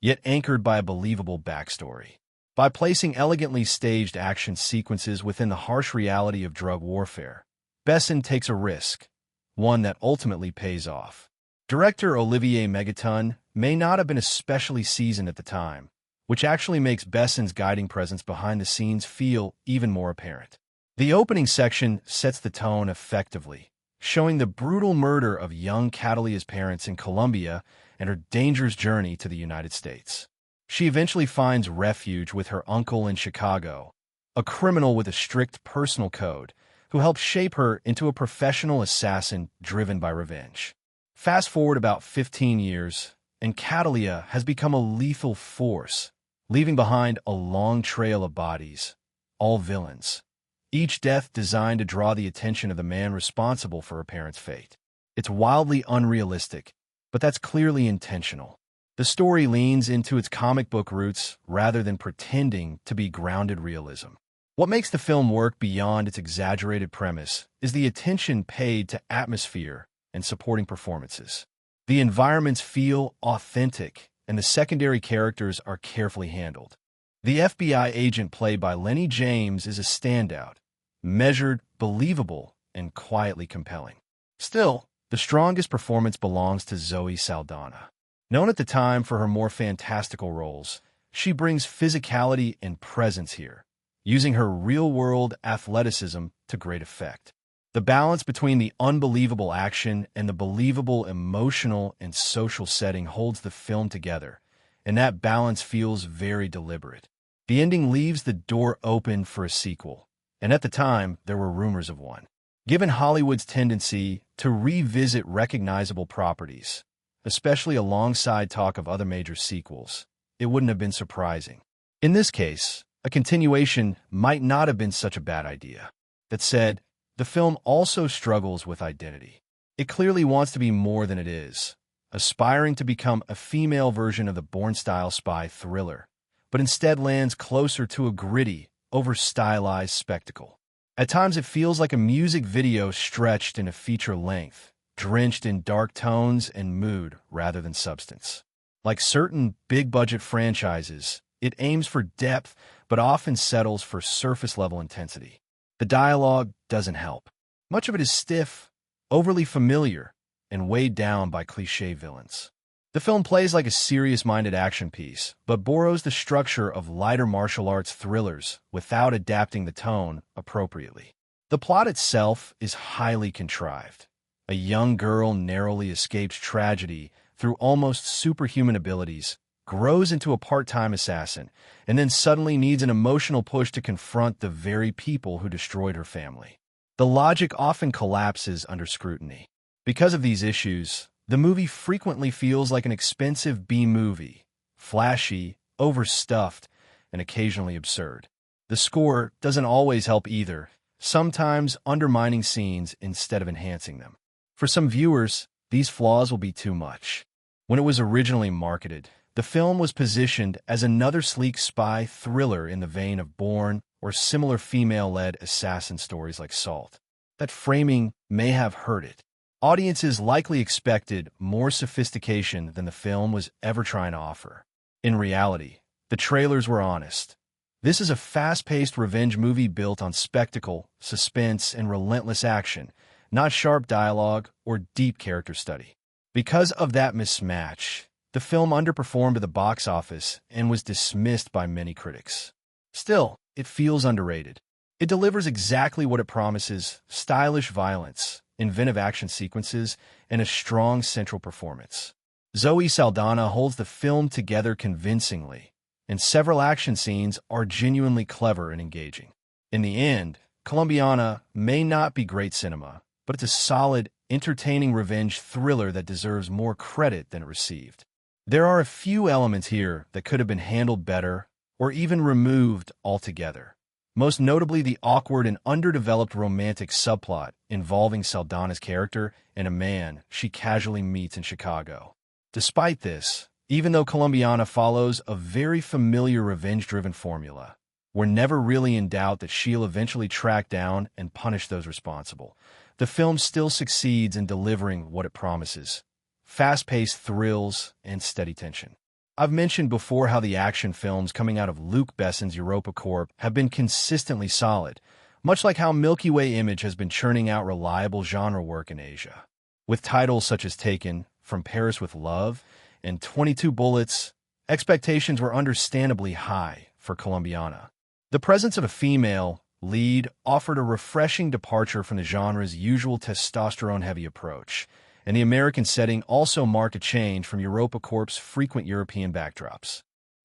yet anchored by a believable backstory. By placing elegantly staged action sequences within the harsh reality of drug warfare, Besson takes a risk, one that ultimately pays off. Director Olivier Megaton may not have been especially seasoned at the time, which actually makes Besson's guiding presence behind the scenes feel even more apparent. The opening section sets the tone effectively, showing the brutal murder of young Catalia's parents in Colombia and her dangerous journey to the United States. She eventually finds refuge with her uncle in Chicago, a criminal with a strict personal code, who helps shape her into a professional assassin driven by revenge. Fast forward about 15 years, and Catalia has become a lethal force, leaving behind a long trail of bodies, all villains. Each death designed to draw the attention of the man responsible for her parents' fate. It's wildly unrealistic, but that's clearly intentional. The story leans into its comic book roots rather than pretending to be grounded realism. What makes the film work beyond its exaggerated premise is the attention paid to atmosphere and supporting performances. The environments feel authentic, and the secondary characters are carefully handled. The FBI agent played by Lenny James is a standout, measured, believable, and quietly compelling. Still, the strongest performance belongs to Zoe Saldaña. Known at the time for her more fantastical roles, she brings physicality and presence here, using her real-world athleticism to great effect. The balance between the unbelievable action and the believable emotional and social setting holds the film together, and that balance feels very deliberate. The ending leaves the door open for a sequel, and at the time, there were rumors of one. Given Hollywood's tendency to revisit recognizable properties, especially alongside talk of other major sequels, it wouldn't have been surprising. In this case, a continuation might not have been such a bad idea. That said, the film also struggles with identity. It clearly wants to be more than it is, aspiring to become a female version of the Bourne-style spy thriller, but instead lands closer to a gritty, over-stylized spectacle. At times it feels like a music video stretched in a feature length, drenched in dark tones and mood rather than substance. Like certain big-budget franchises, it aims for depth but often settles for surface-level intensity. The dialogue doesn't help. Much of it is stiff, overly familiar, and weighed down by cliché villains. The film plays like a serious-minded action piece, but borrows the structure of lighter martial arts thrillers without adapting the tone appropriately. The plot itself is highly contrived. A young girl narrowly escapes tragedy through almost superhuman abilities, grows into a part-time assassin, and then suddenly needs an emotional push to confront the very people who destroyed her family. The logic often collapses under scrutiny. Because of these issues, the movie frequently feels like an expensive B-movie, flashy, overstuffed, and occasionally absurd. The score doesn't always help either, sometimes undermining scenes instead of enhancing them. For some viewers, these flaws will be too much. When it was originally marketed, the film was positioned as another sleek spy thriller in the vein of Bourne or similar female-led assassin stories like Salt. That framing may have hurt it. Audiences likely expected more sophistication than the film was ever trying to offer. In reality, the trailers were honest. This is a fast-paced revenge movie built on spectacle, suspense, and relentless action, not sharp dialogue or deep character study. Because of that mismatch, the film underperformed at the box office and was dismissed by many critics. Still, it feels underrated. It delivers exactly what it promises: stylish violence, inventive action sequences, and a strong central performance. Zoe Saldaña holds the film together convincingly, and several action scenes are genuinely clever and engaging. In the end, Colombiana may not be great cinema, but it's a solid, entertaining revenge thriller that deserves more credit than it received. There are a few elements here that could have been handled better or even removed altogether. Most notably the awkward and underdeveloped romantic subplot involving Saldaña's character and a man she casually meets in Chicago. Despite this, even though Colombiana follows a very familiar revenge-driven formula, we're never really in doubt that she'll eventually track down and punish those responsible. The film still succeeds in delivering what it promises: fast-paced thrills and steady tension. I've mentioned before how the action films coming out of Luc Besson's EuropaCorp have been consistently solid, much like how Milky Way Image has been churning out reliable genre work in Asia. With titles such as Taken, From Paris with Love, and 22 Bullets, expectations were understandably high for Colombiana. The presence of a female lead offered a refreshing departure from the genre's usual testosterone-heavy approach, and the American setting also marked a change from EuropaCorp's frequent European backdrops.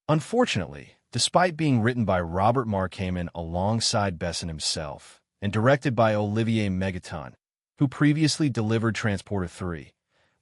Unfortunately, despite being written by Robert Mark Heyman alongside Besson himself, and directed by Olivier Megaton, who previously delivered Transporter 3,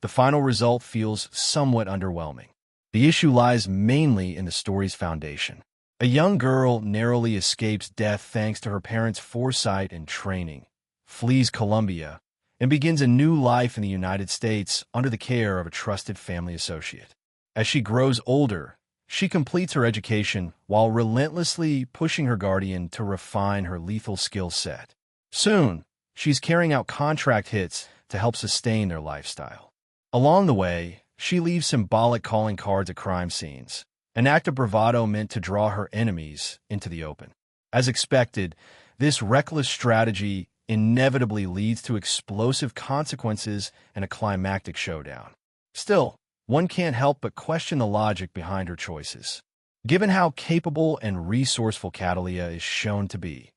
the final result feels somewhat underwhelming. The issue lies mainly in the story's foundation. A young girl narrowly escapes death thanks to her parents' foresight and training, flees Colombia, and begins a new life in the United States under the care of a trusted family associate. As she grows older, she completes her education while relentlessly pushing her guardian to refine her lethal skill set. Soon, she's carrying out contract hits to help sustain their lifestyle. Along the way, she leaves symbolic calling cards at crime scenes, an act of bravado meant to draw her enemies into the open. As expected, this reckless strategy inevitably leads to explosive consequences and a climactic showdown. Still, one can't help but question the logic behind her choices. Given how capable and resourceful Catalia is shown to be,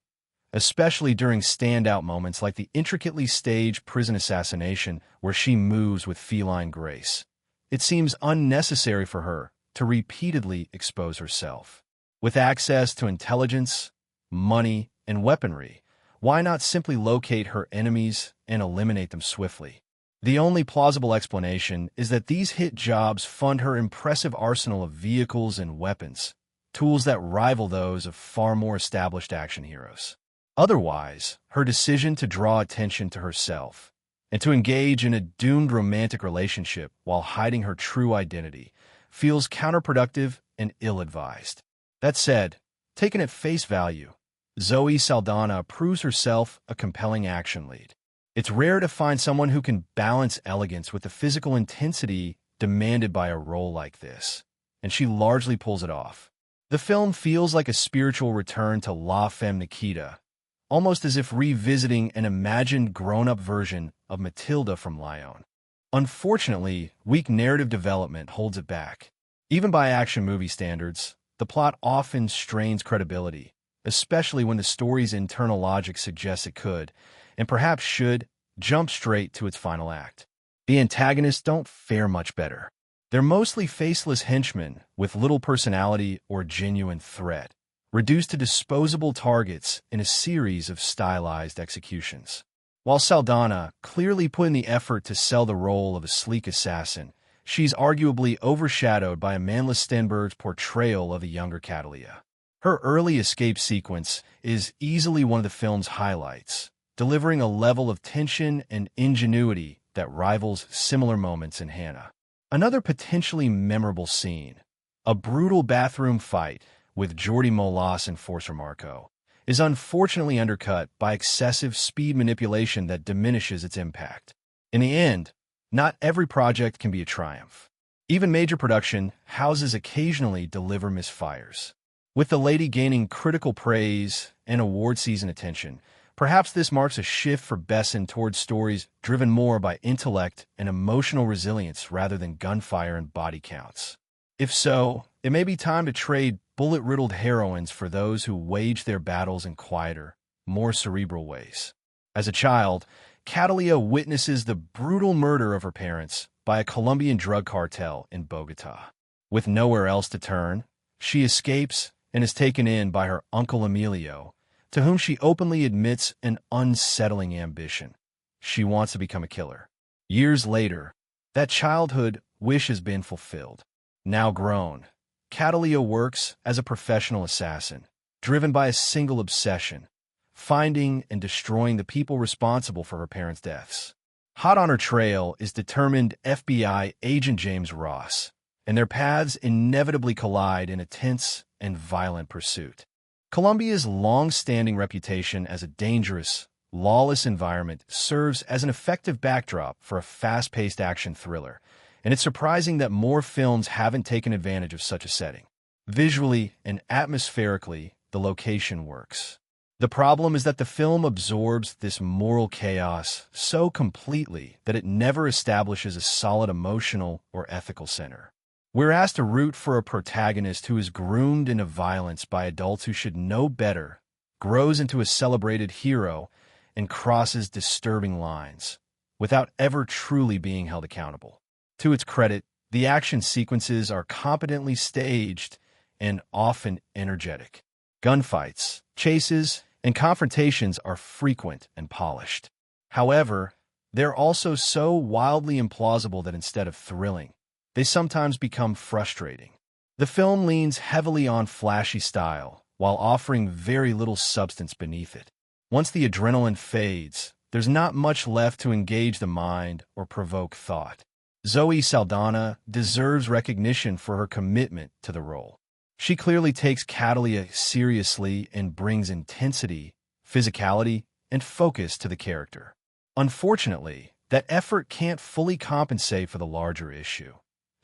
especially during standout moments like the intricately staged prison assassination where she moves with feline grace, it seems unnecessary for her to repeatedly expose herself. With access to intelligence, money, and weaponry, why not simply locate her enemies and eliminate them swiftly? The only plausible explanation is that these hit jobs fund her impressive arsenal of vehicles and weapons, tools that rival those of far more established action heroes. Otherwise, her decision to draw attention to herself and to engage in a doomed romantic relationship while hiding her true identity feels counterproductive and ill-advised. That said, taken at face value, Zoe Saldaña proves herself a compelling action lead. It's rare to find someone who can balance elegance with the physical intensity demanded by a role like this, and she largely pulls it off. The film feels like a spiritual return to La Femme Nikita, almost as if revisiting an imagined grown-up version of Matilda from Lyon. Unfortunately, weak narrative development holds it back. Even by action movie standards, the plot often strains credibility, especially when the story's internal logic suggests it could, and perhaps should, jump straight to its final act. The antagonists don't fare much better. They're mostly faceless henchmen with little personality or genuine threat, reduced to disposable targets in a series of stylized executions. While Saldaña clearly put in the effort to sell the role of a sleek assassin, she's arguably overshadowed by Amandla Stenberg's portrayal of the younger Catalina. Her early escape sequence is easily one of the film's highlights, delivering a level of tension and ingenuity that rivals similar moments in Hannah. Another potentially memorable scene, a brutal bathroom fight with Jordi Molas and Forcer Marco, is unfortunately undercut by excessive speed manipulation that diminishes its impact. In the end, not every project can be a triumph. Even major production houses occasionally deliver misfires. With The Lady gaining critical praise and award season attention, perhaps this marks a shift for Besson towards stories driven more by intellect and emotional resilience rather than gunfire and body counts. If so, it may be time to trade bullet-riddled heroines for those who wage their battles in quieter, more cerebral ways. As a child, Catalina witnesses the brutal murder of her parents by a Colombian drug cartel in Bogotá. With nowhere else to turn, she escapes and is taken in by her uncle Emilio, to whom she openly admits an unsettling ambition. She wants to become a killer. Years later, that childhood wish has been fulfilled. Now grown, Catalina works as a professional assassin, driven by a single obsession: finding and destroying the people responsible for her parents' deaths. Hot on her trail is determined FBI agent James Ross, and their paths inevitably collide in a tense and violent pursuit. Colombia's long-standing reputation as a dangerous, lawless environment serves as an effective backdrop for a fast-paced action thriller, and it's surprising that more films haven't taken advantage of such a setting. Visually and atmospherically, the location works. The problem is that the film absorbs this moral chaos so completely that it never establishes a solid emotional or ethical center. We're asked to root for a protagonist who is groomed into violence by adults who should know better, grows into a celebrated hero, and crosses disturbing lines, without ever truly being held accountable. To its credit, the action sequences are competently staged and often energetic. Gunfights, chases, and confrontations are frequent and polished. However, they're also so wildly implausible that instead of thrilling, they sometimes become frustrating. The film leans heavily on flashy style, while offering very little substance beneath it. Once the adrenaline fades, there's not much left to engage the mind or provoke thought. Zoe Saldaña deserves recognition for her commitment to the role. She clearly takes Catalina seriously and brings intensity, physicality, and focus to the character. Unfortunately, that effort can't fully compensate for the larger issue.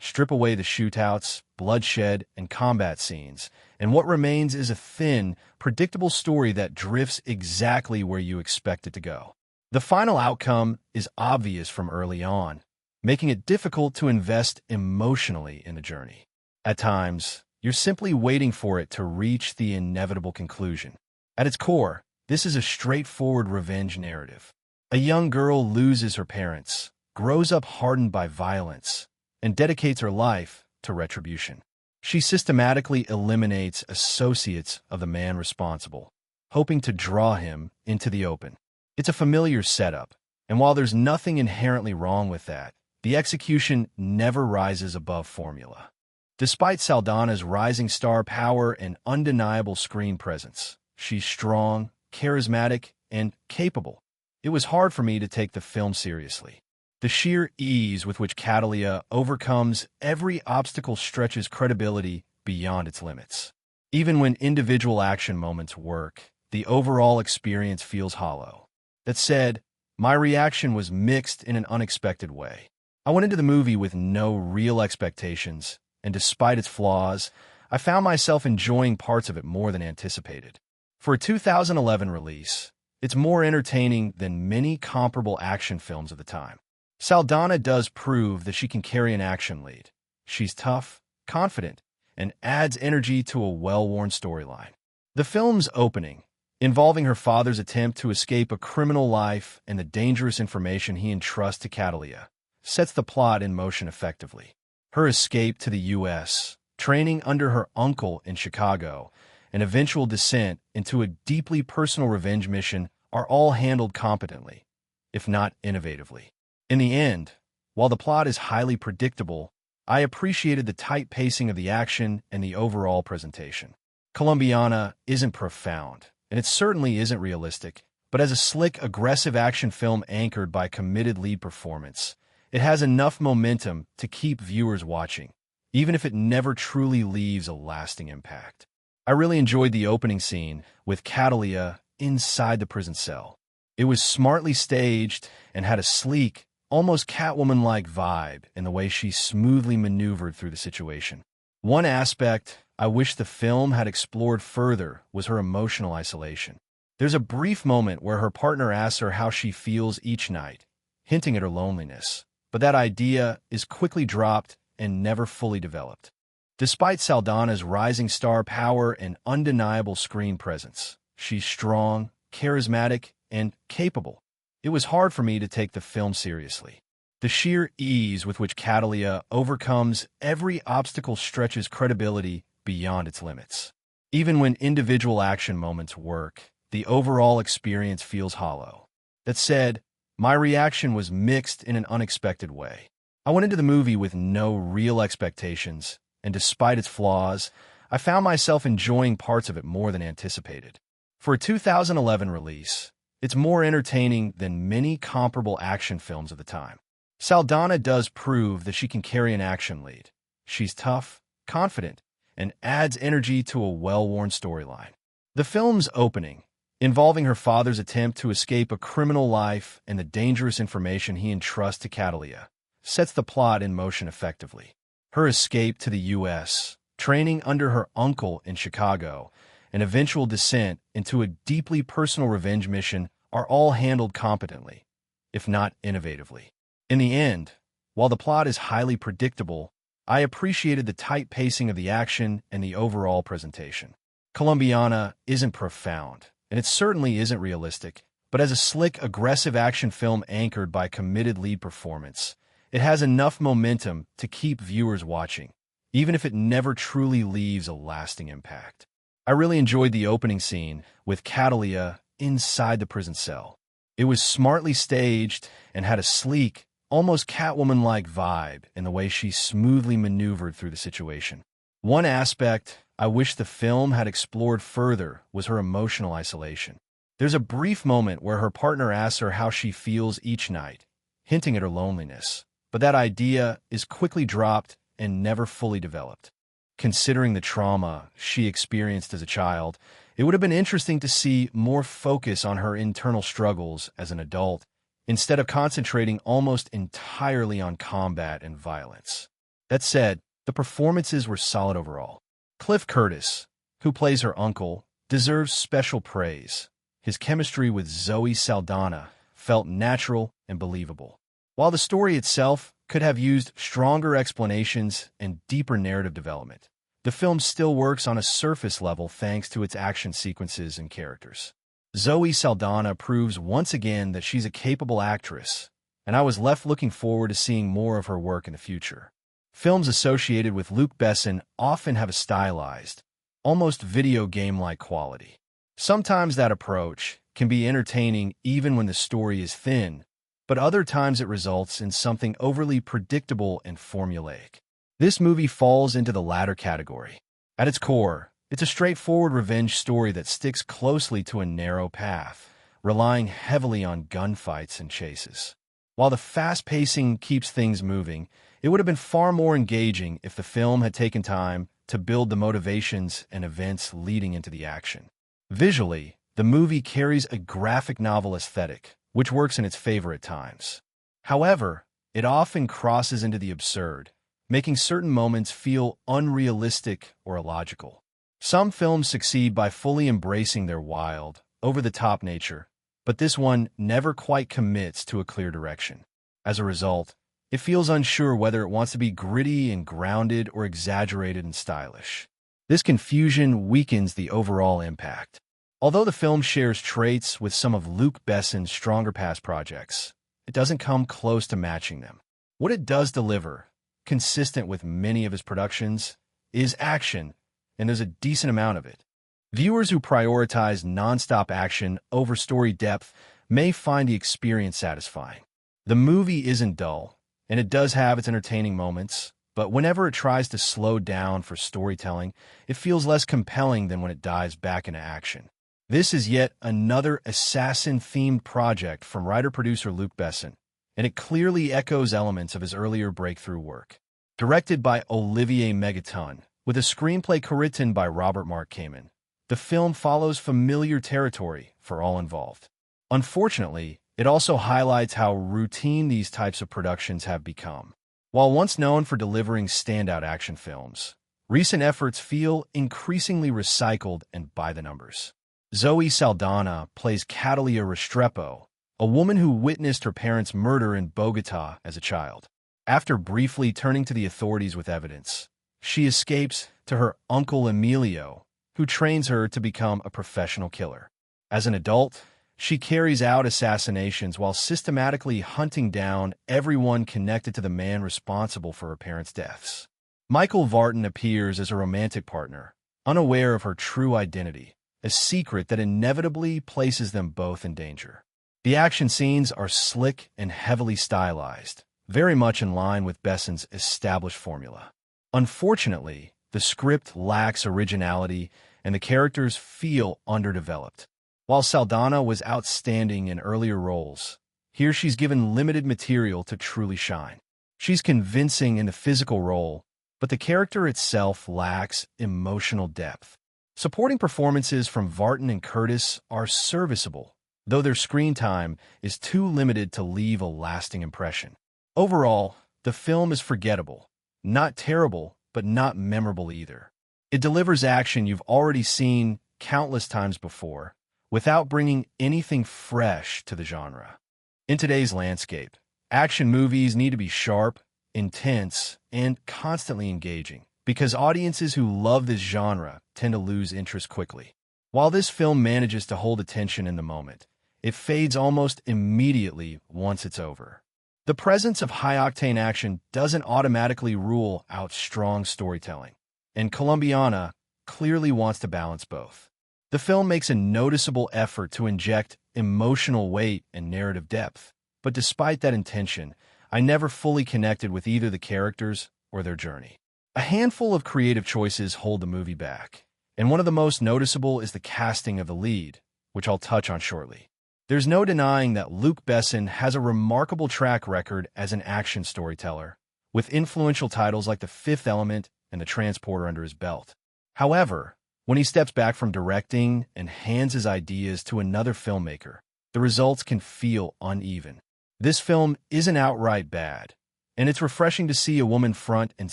Strip away the shootouts, bloodshed, and combat scenes, and what remains is a thin, predictable story that drifts exactly where you expect it to go. The final outcome is obvious from early on, making it difficult to invest emotionally in the journey. At times, you're simply waiting for it to reach the inevitable conclusion. At its core, this is a straightforward revenge narrative. A young girl loses her parents, grows up hardened by violence, and dedicates her life to retribution. She systematically eliminates associates of the man responsible, hoping to draw him into the open. It's a familiar setup, and while there's nothing inherently wrong with that, the execution never rises above formula. Despite Saldaña's rising star power and undeniable screen presence, she's strong, charismatic, and capable. It was hard for me to take the film seriously. The sheer ease with which Catalina overcomes every obstacle stretches credibility beyond its limits. Even when individual action moments work, the overall experience feels hollow. That said, my reaction was mixed in an unexpected way. I went into the movie with no real expectations, and despite its flaws, I found myself enjoying parts of it more than anticipated. For a 2011 release, it's more entertaining than many comparable action films of the time. Saldaña does prove that she can carry an action lead. She's tough, confident, and adds energy to a well-worn storyline. The film's opening, involving her father's attempt to escape a criminal life and the dangerous information he entrusts to Catalia, sets the plot in motion effectively. Her escape to the U.S., training under her uncle in Chicago, and eventual descent into a deeply personal revenge mission are all handled competently, if not innovatively. In the end, while the plot is highly predictable, I appreciated the tight pacing of the action and the overall presentation. Colombiana isn't profound, and it certainly isn't realistic, but as a slick, aggressive action film anchored by committed lead performance, it has enough momentum to keep viewers watching, even if it never truly leaves a lasting impact. I really enjoyed the opening scene with Catalia inside the prison cell. It was smartly staged and had a sleek, almost Catwoman-like vibe in the way she smoothly maneuvered through the situation. One aspect I wish the film had explored further was her emotional isolation. There's a brief moment where her partner asks her how she feels each night, hinting at her loneliness, but that idea is quickly dropped and never fully developed. Despite Saldaña's rising star power and undeniable screen presence, she's strong, charismatic, and capable. It was hard for me to take the film seriously. The sheer ease with which Catalia overcomes every obstacle stretches credibility beyond its limits. Even when individual action moments work, the overall experience feels hollow. That said, my reaction was mixed in an unexpected way. I went into the movie with no real expectations, and despite its flaws, I found myself enjoying parts of it more than anticipated. For a 2011 release, it's more entertaining than many comparable action films of the time. Saldaña does prove that she can carry an action lead. She's tough, confident, and adds energy to a well-worn storyline. The film's opening, involving her father's attempt to escape a criminal life and the dangerous information he entrusts to Catalia, sets the plot in motion effectively. Her escape to the U.S., training under her uncle in Chicago, and eventual descent into a deeply personal revenge mission are all handled competently, if not innovatively. In the end, while the plot is highly predictable, I appreciated the tight pacing of the action and the overall presentation. Colombiana isn't profound, and it certainly isn't realistic, but as a slick, aggressive action film anchored by committed lead performance, it has enough momentum to keep viewers watching, even if it never truly leaves a lasting impact. I really enjoyed the opening scene with Catalia inside the prison cell. It was smartly staged and had a sleek, almost Catwoman-like vibe in the way she smoothly maneuvered through the situation. One aspect I wish the film had explored further was her emotional isolation. There's a brief moment where her partner asks her how she feels each night, hinting at her loneliness, but that idea is quickly dropped and never fully developed. Considering the trauma she experienced as a child, it would have been interesting to see more focus on her internal struggles as an adult, instead of concentrating almost entirely on combat and violence. That said, the performances were solid overall. Cliff Curtis, who plays her uncle, deserves special praise. His chemistry with Zoe Saldaña felt natural and believable. While the story itself could have used stronger explanations and deeper narrative development, the film still works on a surface level thanks to its action sequences and characters. Zoe Saldaña proves once again that she's a capable actress, and I was left looking forward to seeing more of her work in the future. Films associated with Luc Besson often have a stylized, almost video game-like quality. Sometimes that approach can be entertaining even when the story is thin, but other times it results in something overly predictable and formulaic. This movie falls into the latter category. At its core, it's a straightforward revenge story that sticks closely to a narrow path, relying heavily on gunfights and chases. While the fast pacing keeps things moving, it would have been far more engaging if the film had taken time to build the motivations and events leading into the action. Visually, the movie carries a graphic novel aesthetic, which works in its favor at times. However, it often crosses into the absurd, making certain moments feel unrealistic or illogical. Some films succeed by fully embracing their wild, over-the-top nature, but this one never quite commits to a clear direction. As a result, it feels unsure whether it wants to be gritty and grounded or exaggerated and stylish. This confusion weakens the overall impact. Although the film shares traits with some of Luc Besson's stronger past projects, it doesn't come close to matching them. What it does deliver, consistent with many of his productions, is action, and there's a decent amount of it. Viewers who prioritize non-stop action over story depth may find the experience satisfying. The movie isn't dull, and it does have its entertaining moments, but whenever it tries to slow down for storytelling, it feels less compelling than when it dives back into action. This is yet another assassin-themed project from writer-producer Luc Besson, and it clearly echoes elements of his earlier breakthrough work. Directed by Olivier Megaton, with a screenplay co-written by Robert Mark Kamen, the film follows familiar territory for all involved. Unfortunately, it also highlights how routine these types of productions have become. While once known for delivering standout action films, recent efforts feel increasingly recycled and by the numbers. Zoe Saldaña plays Catalia Restrepo, a woman who witnessed her parents' murder in Bogotá as a child. After briefly turning to the authorities with evidence, she escapes to her uncle Emilio, who trains her to become a professional killer. As an adult, she carries out assassinations while systematically hunting down everyone connected to the man responsible for her parents' deaths. Michael Vartan appears as a romantic partner, unaware of her true identity, a secret that inevitably places them both in danger. The action scenes are slick and heavily stylized, very much in line with Besson's established formula. Unfortunately, the script lacks originality and the characters feel underdeveloped. While Saldaña was outstanding in earlier roles, here she's given limited material to truly shine. She's convincing in the physical role, but the character itself lacks emotional depth. Supporting performances from Vartan and Curtis are serviceable, though their screen time is too limited to leave a lasting impression. Overall, the film is forgettable. Not terrible, but not memorable either. It delivers action you've already seen countless times before, without bringing anything fresh to the genre. In today's landscape, action movies need to be sharp, intense, and constantly engaging, because audiences who love this genre tend to lose interest quickly. While this film manages to hold attention in the moment, it fades almost immediately once it's over. The presence of high-octane action doesn't automatically rule out strong storytelling, and Colombiana clearly wants to balance both. The film makes a noticeable effort to inject emotional weight and narrative depth, but despite that intention, I never fully connected with either the characters or their journey. A handful of creative choices hold the movie back, and one of the most noticeable is the casting of the lead, which I'll touch on shortly. There's no denying that Luc Besson has a remarkable track record as an action storyteller, with influential titles like The Fifth Element and The Transporter under his belt. However, when he steps back from directing and hands his ideas to another filmmaker, the results can feel uneven. This film isn't outright bad, and it's refreshing to see a woman front and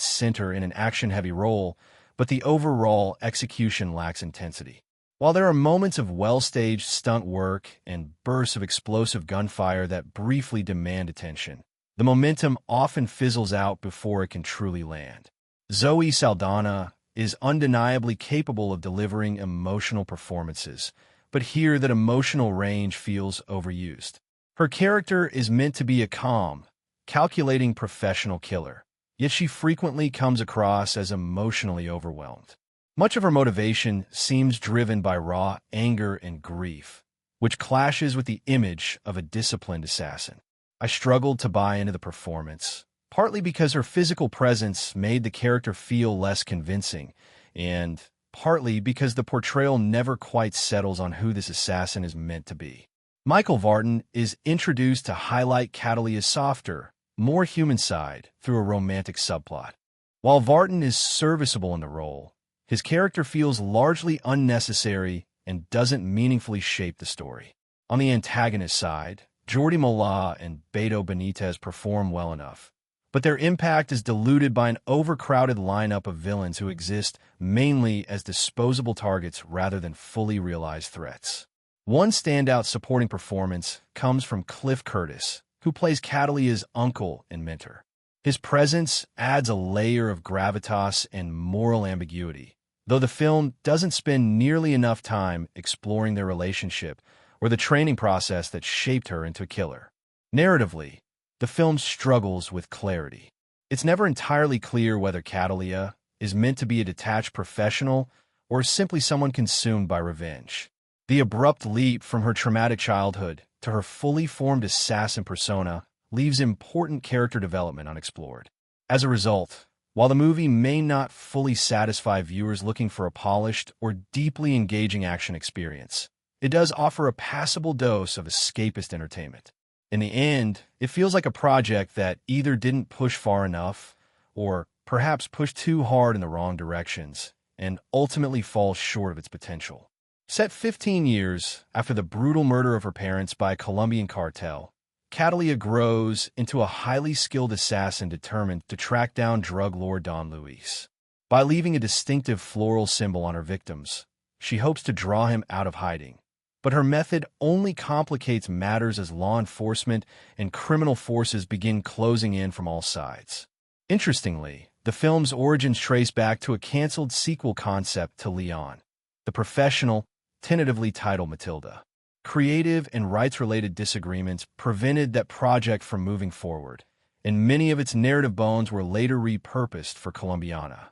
center in an action-heavy role, but the overall execution lacks intensity. While there are moments of well-staged stunt work and bursts of explosive gunfire that briefly demand attention, the momentum often fizzles out before it can truly land. Zoe Saldaña is undeniably capable of delivering emotional performances, but here that emotional range feels overused. Her character is meant to be a calm, calculating professional killer, yet she frequently comes across as emotionally overwhelmed. Much of her motivation seems driven by raw anger and grief, which clashes with the image of a disciplined assassin. I struggled to buy into the performance, partly because her physical presence made the character feel less convincing, and partly because the portrayal never quite settles on who this assassin is meant to be. Michael Vartan is introduced to highlight Catalia's softer, more human side through a romantic subplot. While Vartan is serviceable in the role, his character feels largely unnecessary and doesn't meaningfully shape the story. On the antagonist side, Jordi Mollà and Beto Benitez perform well enough, but their impact is diluted by an overcrowded lineup of villains who exist mainly as disposable targets rather than fully realized threats. One standout supporting performance comes from Cliff Curtis, who plays Catalia's uncle and mentor. His presence adds a layer of gravitas and moral ambiguity, though the film doesn't spend nearly enough time exploring their relationship or the training process that shaped her into a killer. Narratively, the film struggles with clarity. It's never entirely clear whether Catalia is meant to be a detached professional or simply someone consumed by revenge. The abrupt leap from her traumatic childhood to her fully formed assassin persona leaves important character development unexplored. As a result, while the movie may not fully satisfy viewers looking for a polished or deeply engaging action experience, it does offer a passable dose of escapist entertainment. In the end, it feels like a project that either didn't push far enough or perhaps pushed too hard in the wrong directions and ultimately falls short of its potential. Set 15 years after the brutal murder of her parents by a Colombian cartel, Catalia grows into a highly skilled assassin determined to track down drug lord Don Luis. By leaving a distinctive floral symbol on her victims, she hopes to draw him out of hiding. But her method only complicates matters as law enforcement and criminal forces begin closing in from all sides. Interestingly, the film's origins trace back to a canceled sequel concept to Leon, the professional, tentatively titled Matilda. Creative and rights-related disagreements prevented that project from moving forward, and many of its narrative bones were later repurposed for Colombiana.